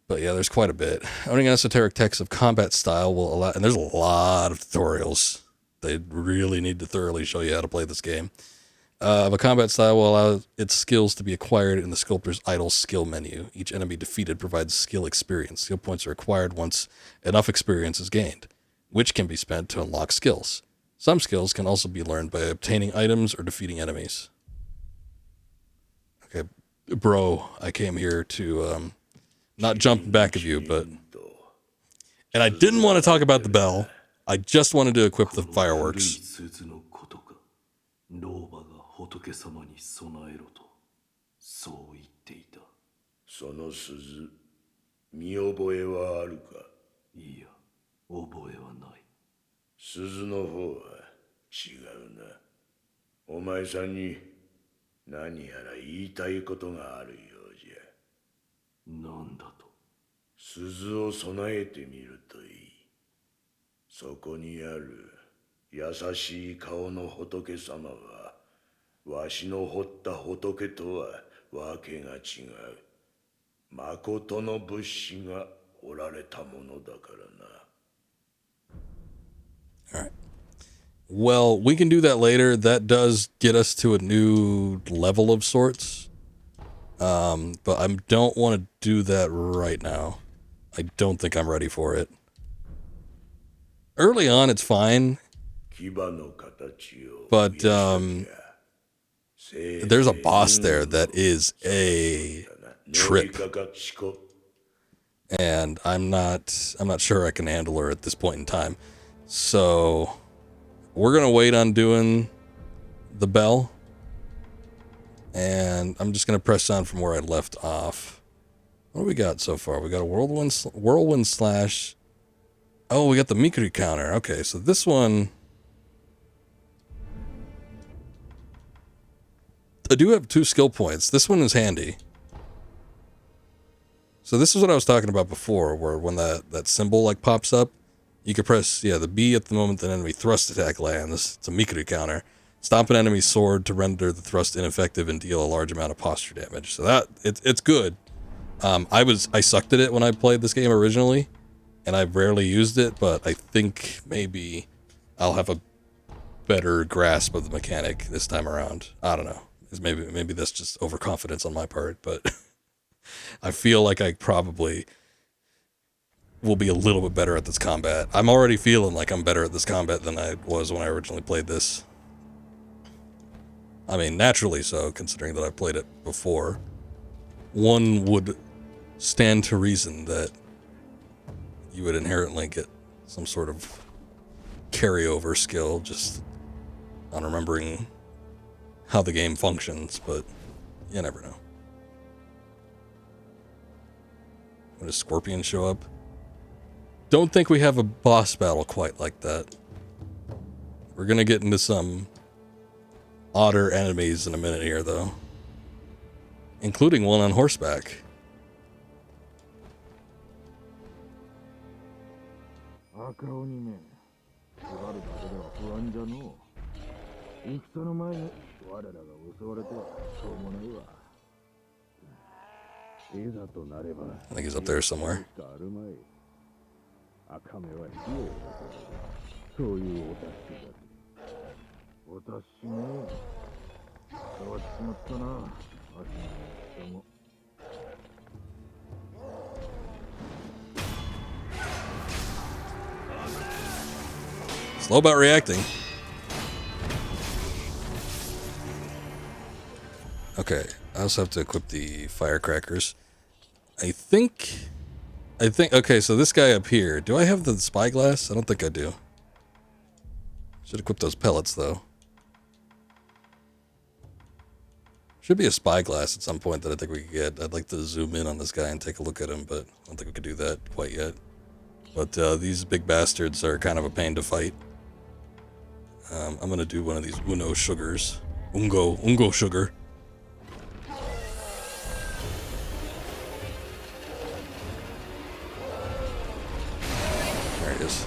But yeah, there's quite a bit. Owning an esoteric text of combat style will allow, and there's a lot of tutorials. They really need to thoroughly show you how to play this game. Of a combat style will allow its skills to be acquired in the Sculptors Idol skill menu. Each enemy defeated provides skill experience. Skill points are acquired once enough experience is gained, which can be spent to unlock skills. Some skills can also be learned by obtaining items or defeating enemies. Okay, bro, I came here to, not jump back of you, but... And I didn't want to talk about the bell. I just wanted to equip the fireworks. 老婆が仏様に備えろとそう言っていた。その鈴、見覚えはあるか。いや、覚えはない。鈴の方は違うな。お前さんに何やら言いたいことがあるようじゃ。なんだと。鈴を備えてみるといい。そこにある優しい顔の仏様は、わしの彫った仏とはわけが違う。誠の仏師が彫られたものだからな。All right. Well, we can do that later. That does get us to a new level of sorts. But I don't want to do that right now. I don't think I'm ready for it. Early on, it's fine. But there's a boss there that is a trip. And I'm not sure I can handle her at this point in time. So we're going to wait on doing the bell. And I'm just going to press on from where I left off. What do we got so far? We got a whirlwind slash. Oh, we got the Mikuri counter. Okay, so this one. I do have 2 skill points. This one is handy. So this is what I was talking about before, where when that symbol like pops up, you can press, the B at the moment an enemy thrust attack lands. It's a Mikuri counter. Stomp an enemy's sword to render the thrust ineffective and deal a large amount of posture damage. So that it's good. I sucked at it when I played this game originally, and I've rarely used it, but I think maybe I'll have a better grasp of the mechanic this time around. I don't know. Maybe that's just overconfidence on my part, but I feel like I probably will be a little bit better at this combat. I'm already feeling like I'm better at this combat than I was when I originally played this. I mean, naturally so, considering that I played it before. One would stand to reason that you would inherently get some sort of carryover skill just on remembering how the game functions, but you never know. When does Scorpion show up? Don't think we have a boss battle quite like that. We're gonna get into some odder enemies in a minute here, though. Including one on horseback. I think he's up there somewhere. Slow about reacting. Okay, I also have to equip the firecrackers. I think, okay, so this guy up here, do I have the spyglass? I don't think I do. Should equip those pellets, though. Should be a spyglass at some point that I think we could get. I'd like to zoom in on this guy and take a look at him, but I don't think we could do that quite yet. But these big bastards are kind of a pain to fight. I'm going to do one of these Uno sugars. Ungo sugar. There it is.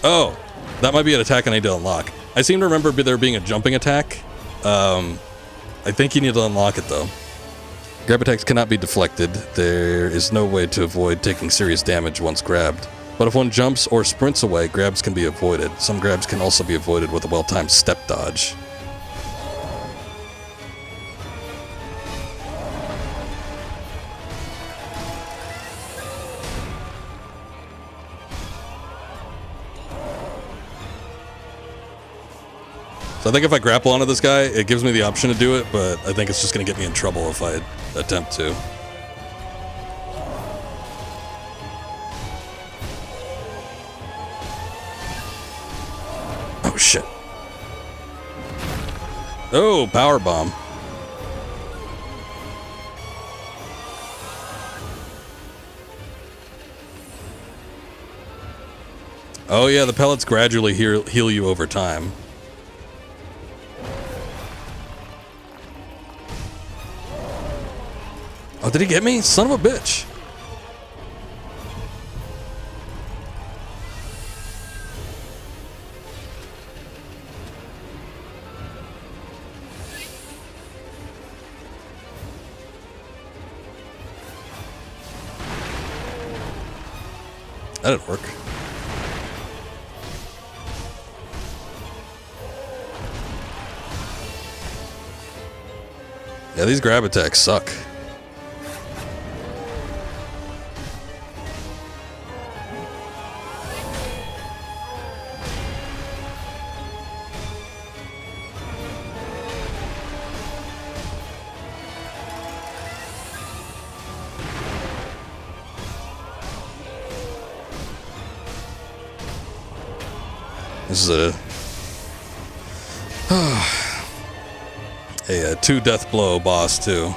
Oh, that might be an attack I need to unlock. I seem to remember there being a jumping attack. I think you need to unlock it, though. Grab attacks cannot be deflected. There is no way to avoid taking serious damage once grabbed. But if one jumps or sprints away, grabs can be avoided. Some grabs can also be avoided with a well-timed step dodge. So I think if I grapple onto this guy, it gives me the option to do it, but I think it's just going to get me in trouble if I attempt to. Oh, shit. Oh, power bomb. Oh, yeah, the pellets gradually heal you over time. Oh, did he get me? Son of a bitch. That'd work. Yeah, these grab attacks suck. This is a 2 death blow boss too.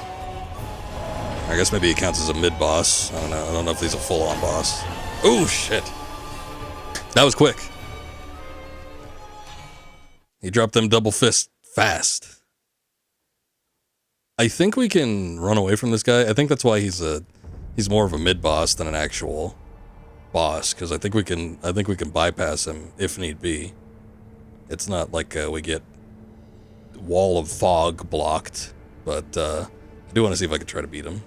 I guess maybe it counts as a mid boss. I don't know. I don't know if he's a full on boss. Oh shit! That was quick. He dropped them double fists fast. I think we can run away from this guy. I think that's why he's more of a mid boss than an actual boss, because I think we can bypass him if need be. It's not like we get wall of fog blocked, but I do want to see if I can try to beat him.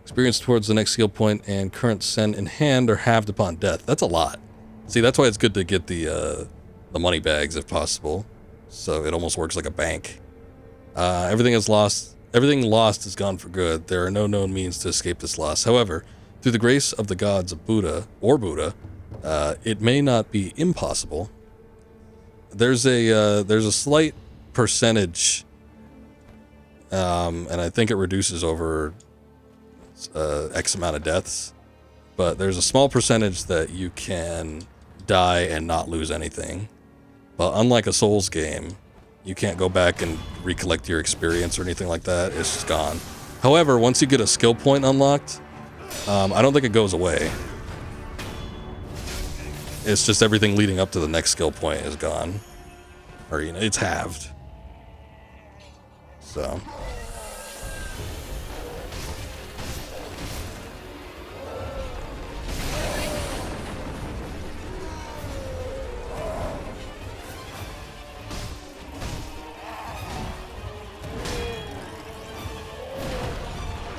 Experience towards the next skill point and current sen in hand are halved upon death. That's a lot. See, that's why it's good to get the money bags if possible, so it almost works like a bank. Everything lost is gone for good. There are no known means to escape this loss. However, through the grace of the gods of Buddha, it may not be impossible. There's a slight percentage, and I think it reduces over X amount of deaths, but there's a small percentage that you can die and not lose anything. But unlike a Souls game, you can't go back and recollect your experience or anything like that. It's just gone. However, once you get a skill point unlocked, I don't think it goes away. It's just everything leading up to the next skill point is gone. Or, you know, it's halved. So.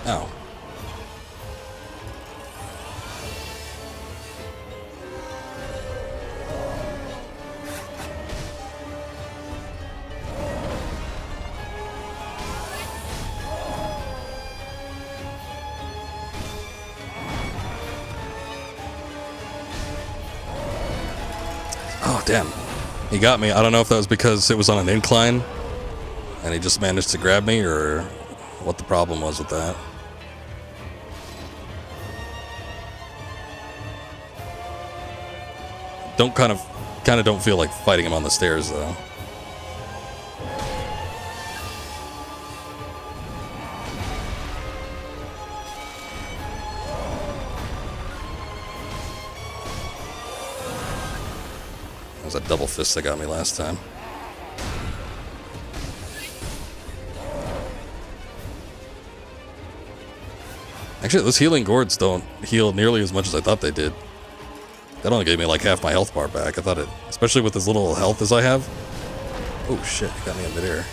Ow. Oh, damn. He got me. I don't know if that was because it was on an incline and he just managed to grab me, or what the problem was with that. Kind of don't feel like fighting him on the stairs though. That was a double fist that got me last time. Actually, those healing gourds don't heal nearly as much as I thought they did. That only gave me like half my health bar back. I thought it, especially with as little health as I have. Oh shit, it got me in midair.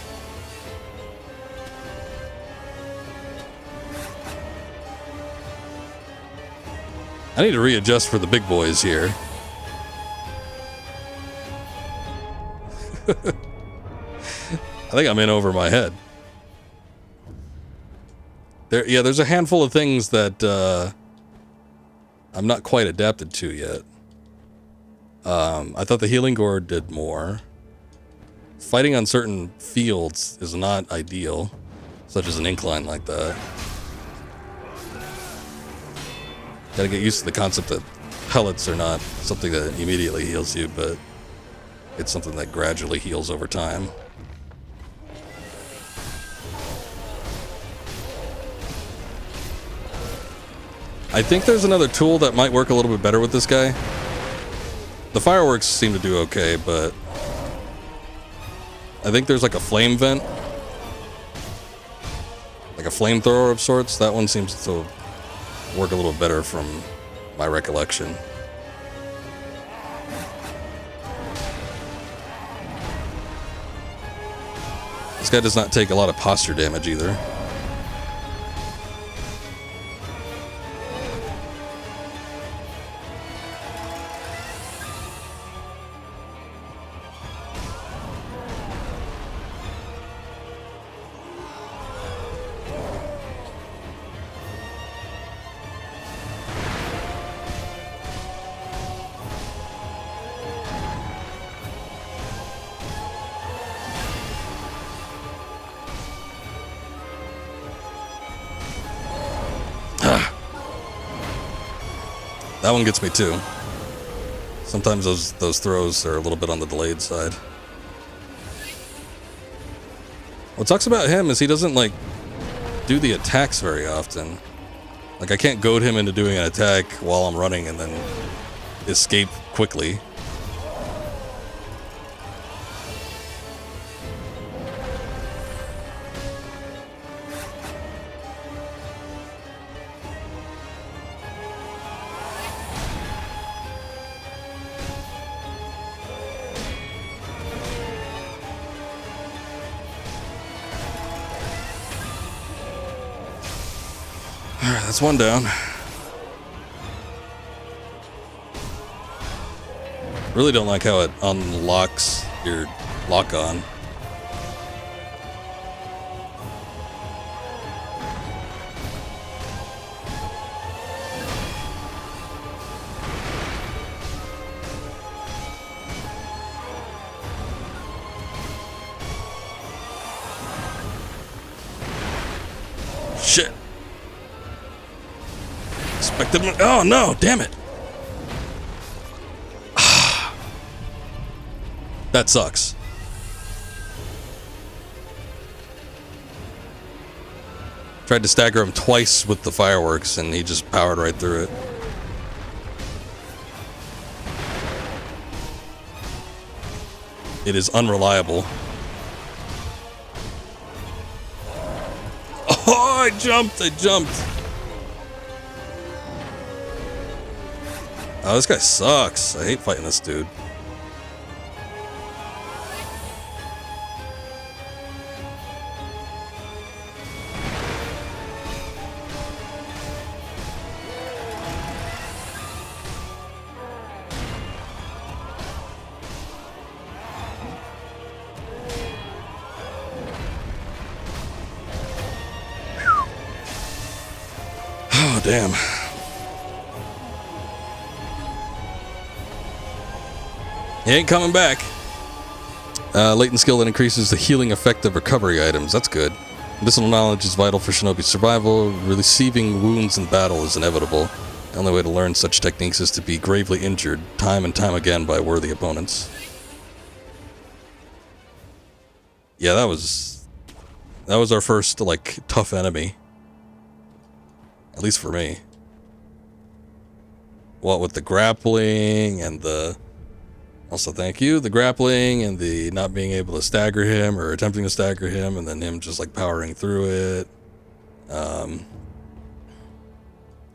I need to readjust for the big boys here. I think I'm in over my head. There's a handful of things that I'm not quite adapted to yet. I thought the Healing Gourd did more. Fighting on certain fields is not ideal, such as an incline like that. Gotta get used to the concept that pellets are not something that immediately heals you, but it's something that gradually heals over time. I think there's another tool that might work a little bit better with this guy. The fireworks seem to do okay, but I think there's like a flame vent. Like a flamethrower of sorts. That one seems to work a little better from my recollection. This guy does not take a lot of posture damage either. That one gets me too. Sometimes those throws are a little bit on the delayed side. What sucks about him is he doesn't, like, do the attacks very often. Like, I can't goad him into doing an attack while I'm running and then escape quickly. Alright, that's one down. Really don't like how it unlocks your lock-on. Shit. Expected him. Oh no, damn it. That sucks. Tried to stagger him twice with the fireworks and he just powered right through it. It is unreliable. Oh, I jumped. Oh, this guy sucks. I hate fighting this dude. Oh, damn. He ain't coming back. Latent skill that increases the healing effect of recovery items. That's good. Medicinal knowledge is vital for Shinobi's survival. Receiving wounds in battle is inevitable. The only way to learn such techniques is to be gravely injured time and time again by worthy opponents. Yeah, that was our first, like, tough enemy. At least for me. What with the grappling and the... Also, thank you. The grappling and the not being able to stagger him or attempting to stagger him and then him just like powering through it.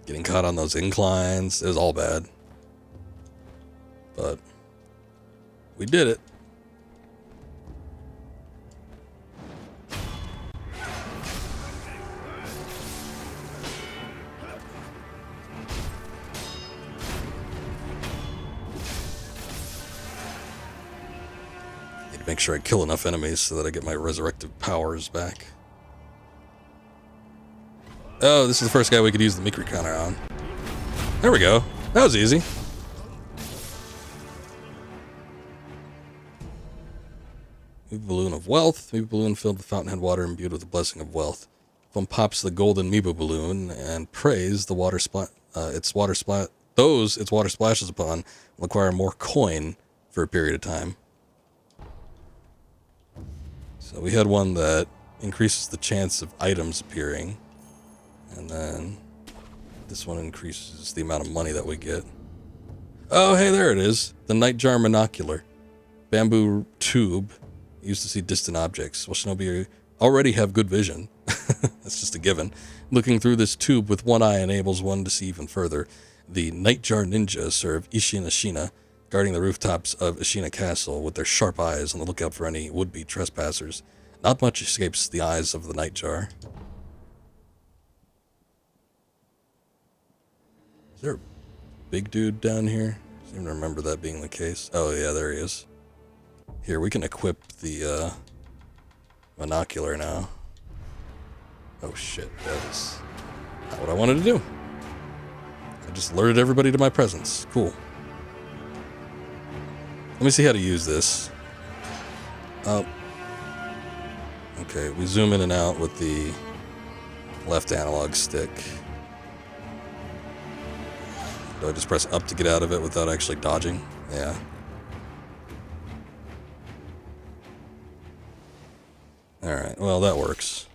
Getting caught on those inclines. It was all bad. But we did it. Make sure I kill enough enemies so that I get my resurrective powers back. Oh, this is the first guy we could use the Mikri counter on. There we go. That was easy. Mibu Balloon of Wealth. Mibu Balloon filled with fountainhead water imbued with the blessing of wealth. If one pops the golden Mibu Balloon and prays the water its water splashes upon will acquire more coin for a period of time. So we had one that increases the chance of items appearing. And then this one increases the amount of money that we get. Oh, hey, there it is. The Nightjar Monocular. Bamboo tube used to see distant objects. Well, Shinobi already have good vision. That's just a given. Looking through this tube with one eye enables one to see even further. The Nightjar Ninja serve Ishin Ashina, guarding the rooftops of Ashina Castle with their sharp eyes on the lookout for any would-be trespassers. Not much escapes the eyes of the Nightjar. Is there a big dude down here? I seem to remember that being the case. Oh yeah, there he is. Here, we can equip the monocular now. Oh shit, that is not what I wanted to do. I just alerted everybody to my presence. Cool. Let me see how to use this. Okay, we zoom in and out with the left analog stick. Do I just press up to get out of it without actually dodging? Yeah. Alright, well that works.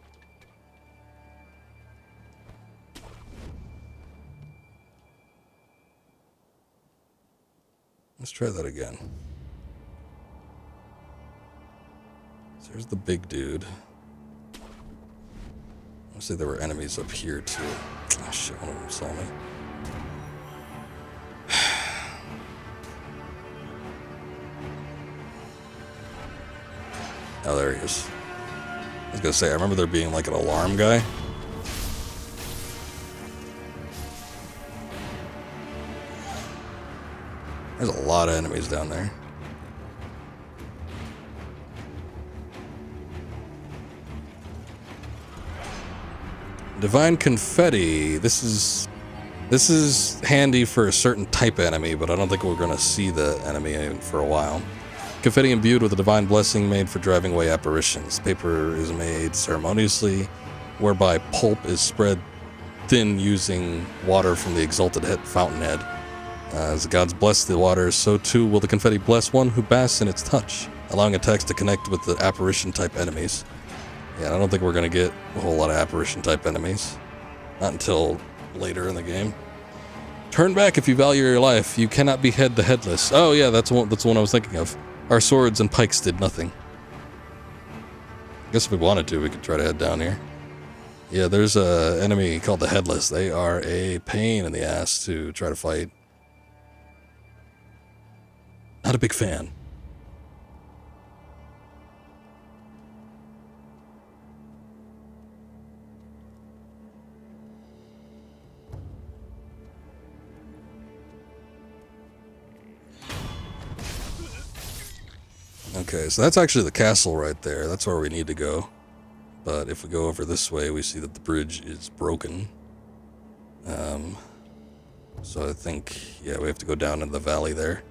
Let's try that again. So there's the big dude. I say there were enemies up here too. Oh shit, one of them saw me. Oh, there he is. I was gonna say, I remember there being like an alarm guy. There's a lot of enemies down there. Divine Confetti. This is handy for a certain type of enemy, but I don't think we're gonna see the enemy for a while. Confetti imbued with a divine blessing made for driving away apparitions. Paper is made ceremoniously, whereby pulp is spread thin using water from the exalted fountainhead. As the gods bless the water, so too will the confetti bless one who basks in its touch, allowing attacks to connect with the apparition-type enemies. Yeah, I don't think we're going to get a whole lot of apparition-type enemies. Not until later in the game. Turn back if you value your life. You cannot behead the Headless. Oh yeah, that's the one I was thinking of. Our swords and pikes did nothing. I guess if we wanted to, we could try to head down here. Yeah, there's a enemy called the Headless. They are a pain in the ass to try to fight. Not a big fan. Okay, so that's actually the castle right there. That's where we need to go. But if we go over this way, we see that the bridge is broken. So I think, yeah, we have to go down in the valley there.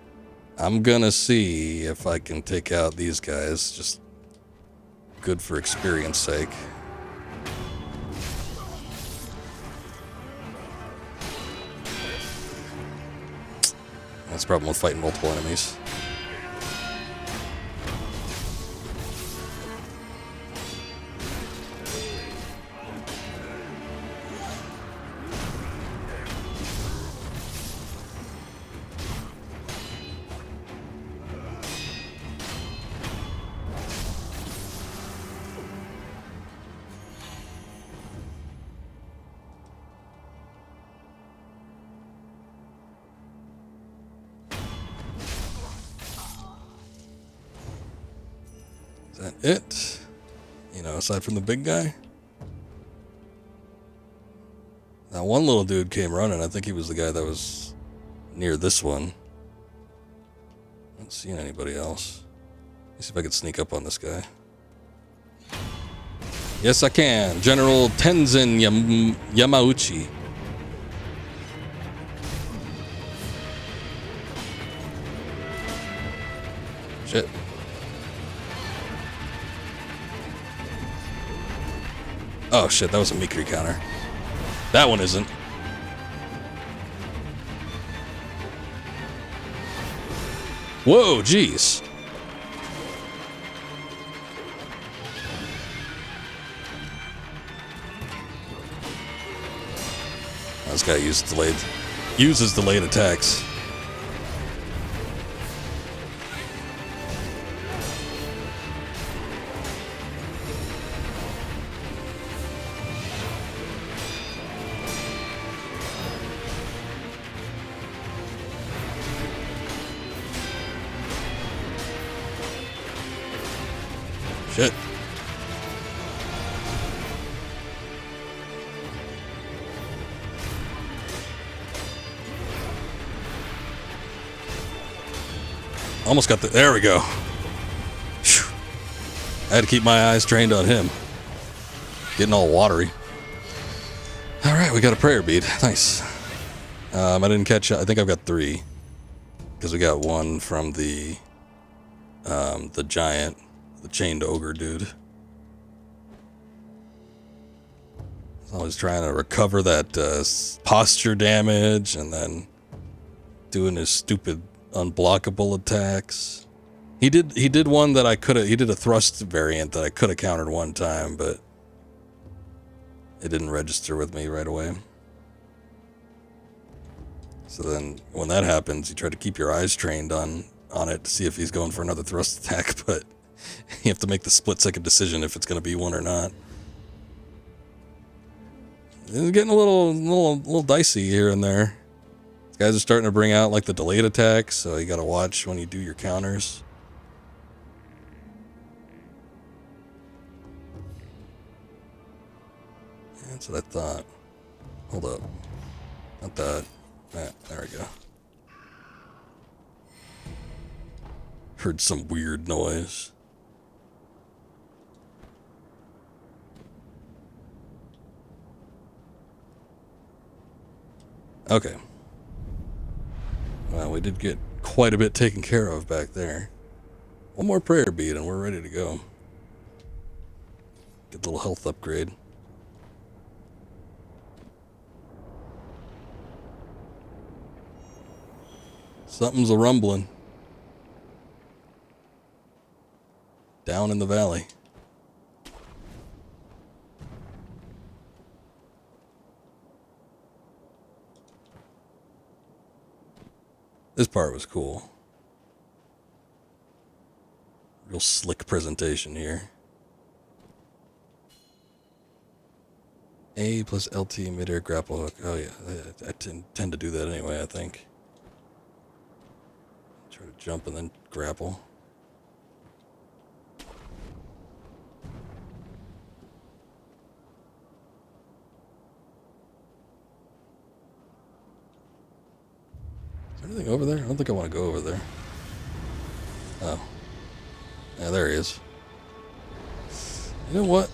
I'm gonna see if I can take out these guys, just good for experience sake. That's the problem with fighting multiple enemies. It, you know, aside from the big guy. That one little dude came running. I think he was the guy that was near this one. I haven't seen anybody else. Let's see if I can sneak up on this guy. Yes, I can. General Tenzin Yamauchi. Shit. Oh shit, that was a Mikri counter. That one isn't. Whoa, jeez. This guy uses delayed attacks. Shit. Almost got there we go. Whew. I had to keep my eyes trained on him. Getting all watery. Alright, we got a prayer bead. Nice. I didn't catch, I think I've got 3. Because we got one from the giant, the chained ogre dude. I was trying to recover that posture damage and then doing his stupid unblockable attacks. He did one that he did a thrust variant that I could have countered one time, but it didn't register with me right away. So then when that happens, you try to keep your eyes trained on it to see if he's going for another thrust attack, but you have to make the split-second decision if it's going to be one or not. It's getting a little dicey here and there. These guys are starting to bring out like the delayed attacks, so you got to watch when you do your counters. That's what I thought. Hold up. Not that. There we go. Heard some weird noise. Okay. Well, we did get quite a bit taken care of back there. One more prayer bead and we're ready to go. Get a little health upgrade. Something's a rumbling. Down in the valley. This part was cool. Real slick presentation here. A plus LT midair grapple hook. Oh yeah, I tend to do that anyway, I think. Try to jump and then grapple. Is there anything over there? I don't think I want to go over there. Oh. Yeah, there he is. You know what?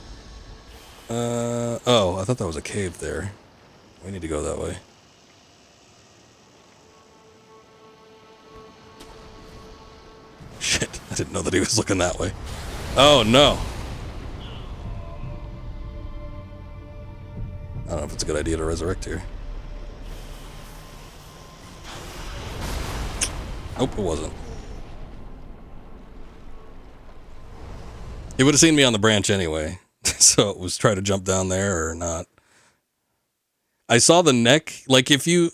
Oh, I thought that was a cave there. We need to go that way. Shit, I didn't know that he was looking that way. Oh, no. I don't know if it's a good idea to resurrect here. Nope, it wasn't. He would have seen me on the branch anyway. So it was try to jump down there or not. I saw the neck. Like if you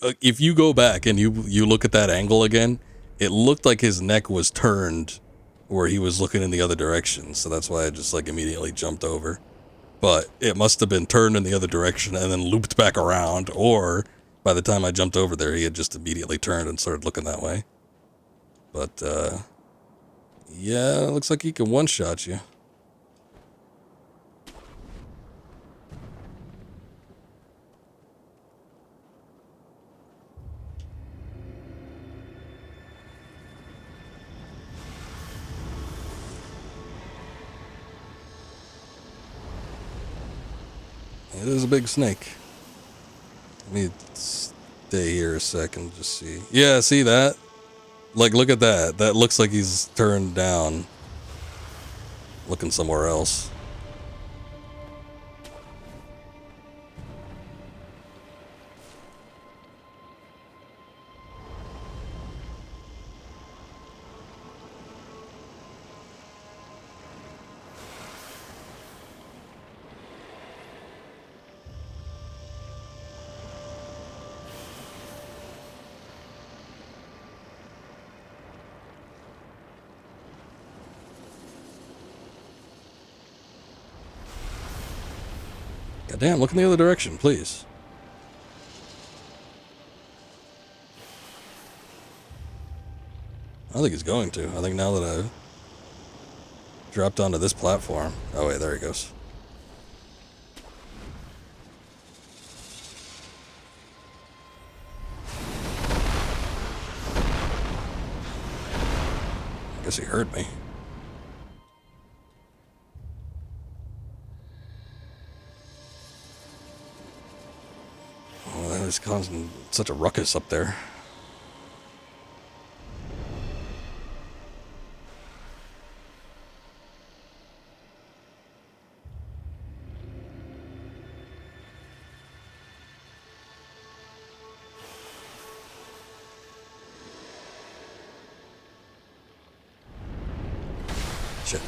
go back and you look at that angle again, it looked like his neck was turned where he was looking in the other direction. So that's why I just like immediately jumped over. But it must have been turned in the other direction and then looped back around. Or by the time I jumped over there, he had just immediately turned and started looking that way. But yeah, it looks like he can one-shot you. It is a big snake. Let me stay here a second, just see. Yeah, see that? Like, look at that. That looks like he's turned down. Looking somewhere else. Damn, look in the other direction, please. I think he's going to. I think now that I've dropped onto this platform. Oh, wait, there he goes. I guess he heard me. It's causing such a ruckus up there. Gotcha.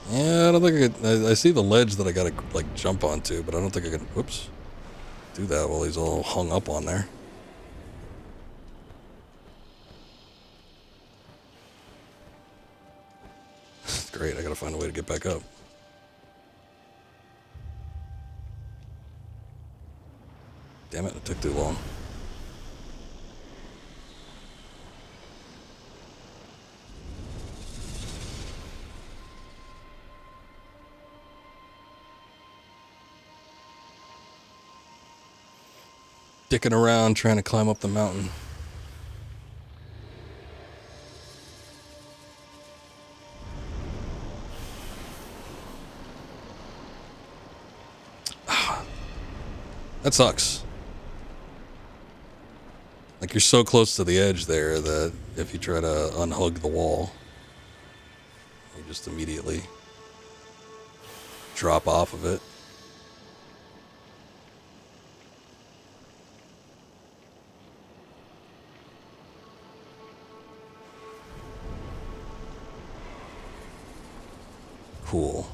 Yeah, I don't think I could. I see the ledge that I gotta, like, jump onto, but I don't think I can, whoops, do that while he's all hung up on there. Great, I gotta find a way to get back up. Damn it, it took too long. Dicking around trying to climb up the mountain. That sucks. Like, you're so close to the edge there that if you try to unhug the wall, you just immediately drop off of it. Cool.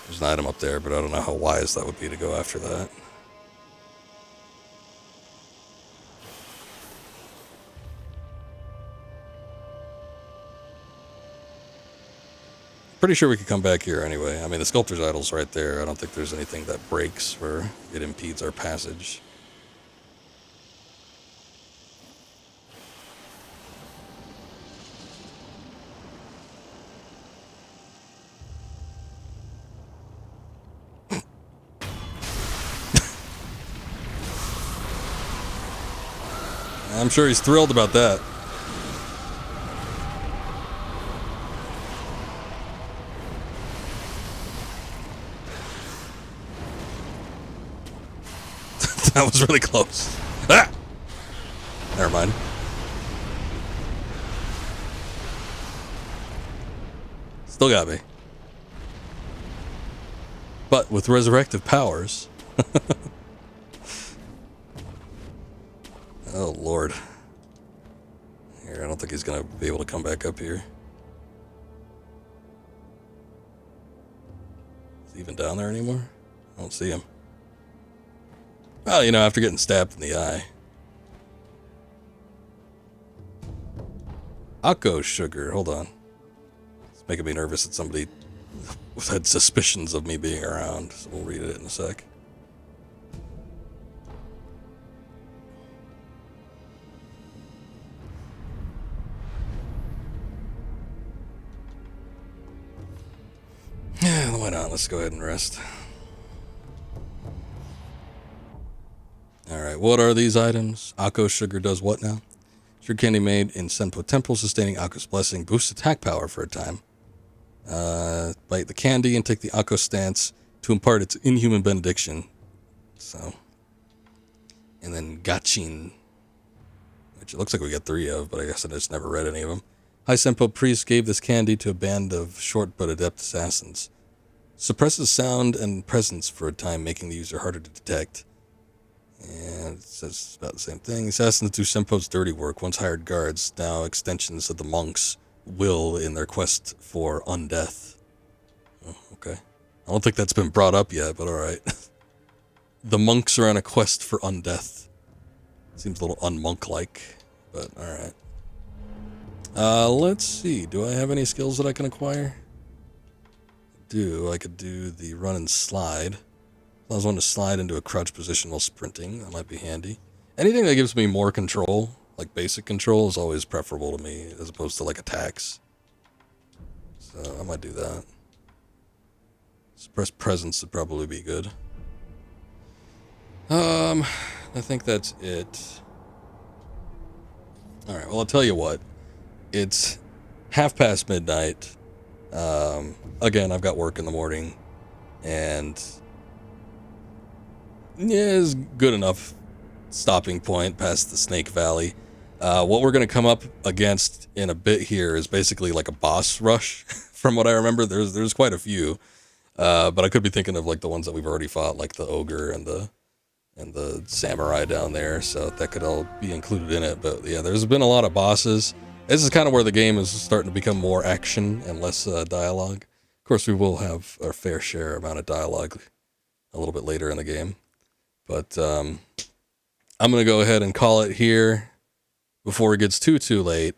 There's an item up there, but I don't know how wise that would be to go after that. Pretty sure we could come back here anyway. I mean, the Sculptors Idol's right there. I don't think there's anything that breaks where it impedes our passage. I'm sure he's thrilled about that. That was really close. Ah! Never mind. Still got me. But with resurrective powers. Oh, Lord. Here, I don't think he's going to be able to come back up here. Is he even down there anymore? I don't see him. Well, you know, after getting stabbed in the eye. Akko sugar. Hold on. It's making me nervous that somebody had suspicions of me being around. So we'll read it in a sec. Yeah, why not? Let's go ahead and rest. Alright, what are these items? Akko sugar does what now? Sugar candy made in Senpo Temple, sustaining Akko's blessing, boosts attack power for a time. Bite the candy and take the Akko stance to impart its inhuman benediction. So. And then Gachin, which it looks like we got 3 of, but I guess I just never read any of them. High Senpo priest gave this candy to a band of short but adept assassins. Suppresses sound and presence for a time, making the user harder to detect. And it says about the same thing. Assassins do Senpo's dirty work. Once hired guards, now extensions of the monks' will in their quest for undeath. Oh, okay. I don't think that's been brought up yet, but alright. The monks are on a quest for undeath. Seems a little unmonk-like, but alright. Let's see. Do I have any skills that I can acquire? I could do the run and slide. I was wanting to slide into a crouch position while sprinting. That might be handy. Anything that gives me more control, like basic control, is always preferable to me as opposed to like attacks. So I might do that. Suppress presence would probably be good. I think that's it. All right, well, I'll tell you what. It's midnight. Again, I've got work in the morning, and yeah, it's good enough stopping point past the Snake Valley. What we're going to come up against in a bit here is basically like a boss rush. From what I remember, there's quite a few, but I could be thinking of like the ones that we've already fought, like the ogre and the samurai down there, so that could all be included in it. But yeah, there's been a lot of bosses. This is kind of where the game is starting to become more action and less dialogue. Of course, we will have our fair share amount of dialogue a little bit later in the game. But I'm going to go ahead and call it here before it gets too late.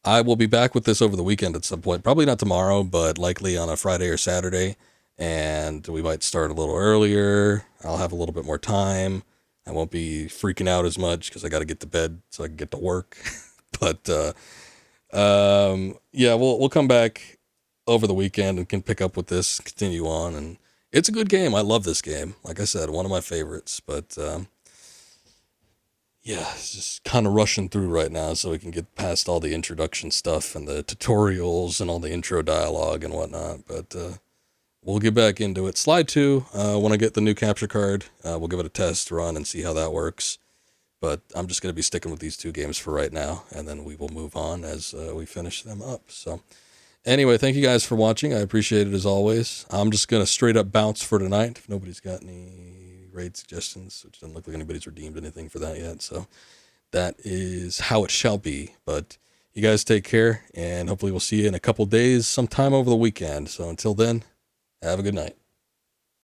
I will be back with this over the weekend at some point. Probably not tomorrow, but likely on a Friday or Saturday. And we might start a little earlier. I'll have a little bit more time. I won't be freaking out as much because I got to get to bed so I can get to work. But yeah, we'll come back over the weekend and can pick up with this, continue on. And it's a good game. I love this game. Like I said, one of my favorites. But yeah, it's just kind of rushing through right now so we can get past all the introduction stuff and the tutorials and all the intro dialogue and whatnot. But we'll get back into it. Slide 2, when I get the new capture card, we'll give it a test run and see how that works. But I'm just going to be sticking with these 2 games for right now, and then we will move on as we finish them up. So anyway, thank you guys for watching. I appreciate it as always. I'm just going to straight up bounce for tonight if nobody's got any raid suggestions, which doesn't look like anybody's redeemed anything for that yet. So that is how it shall be. But you guys take care, and hopefully we'll see you in a couple days sometime over the weekend. So until then, have a good night.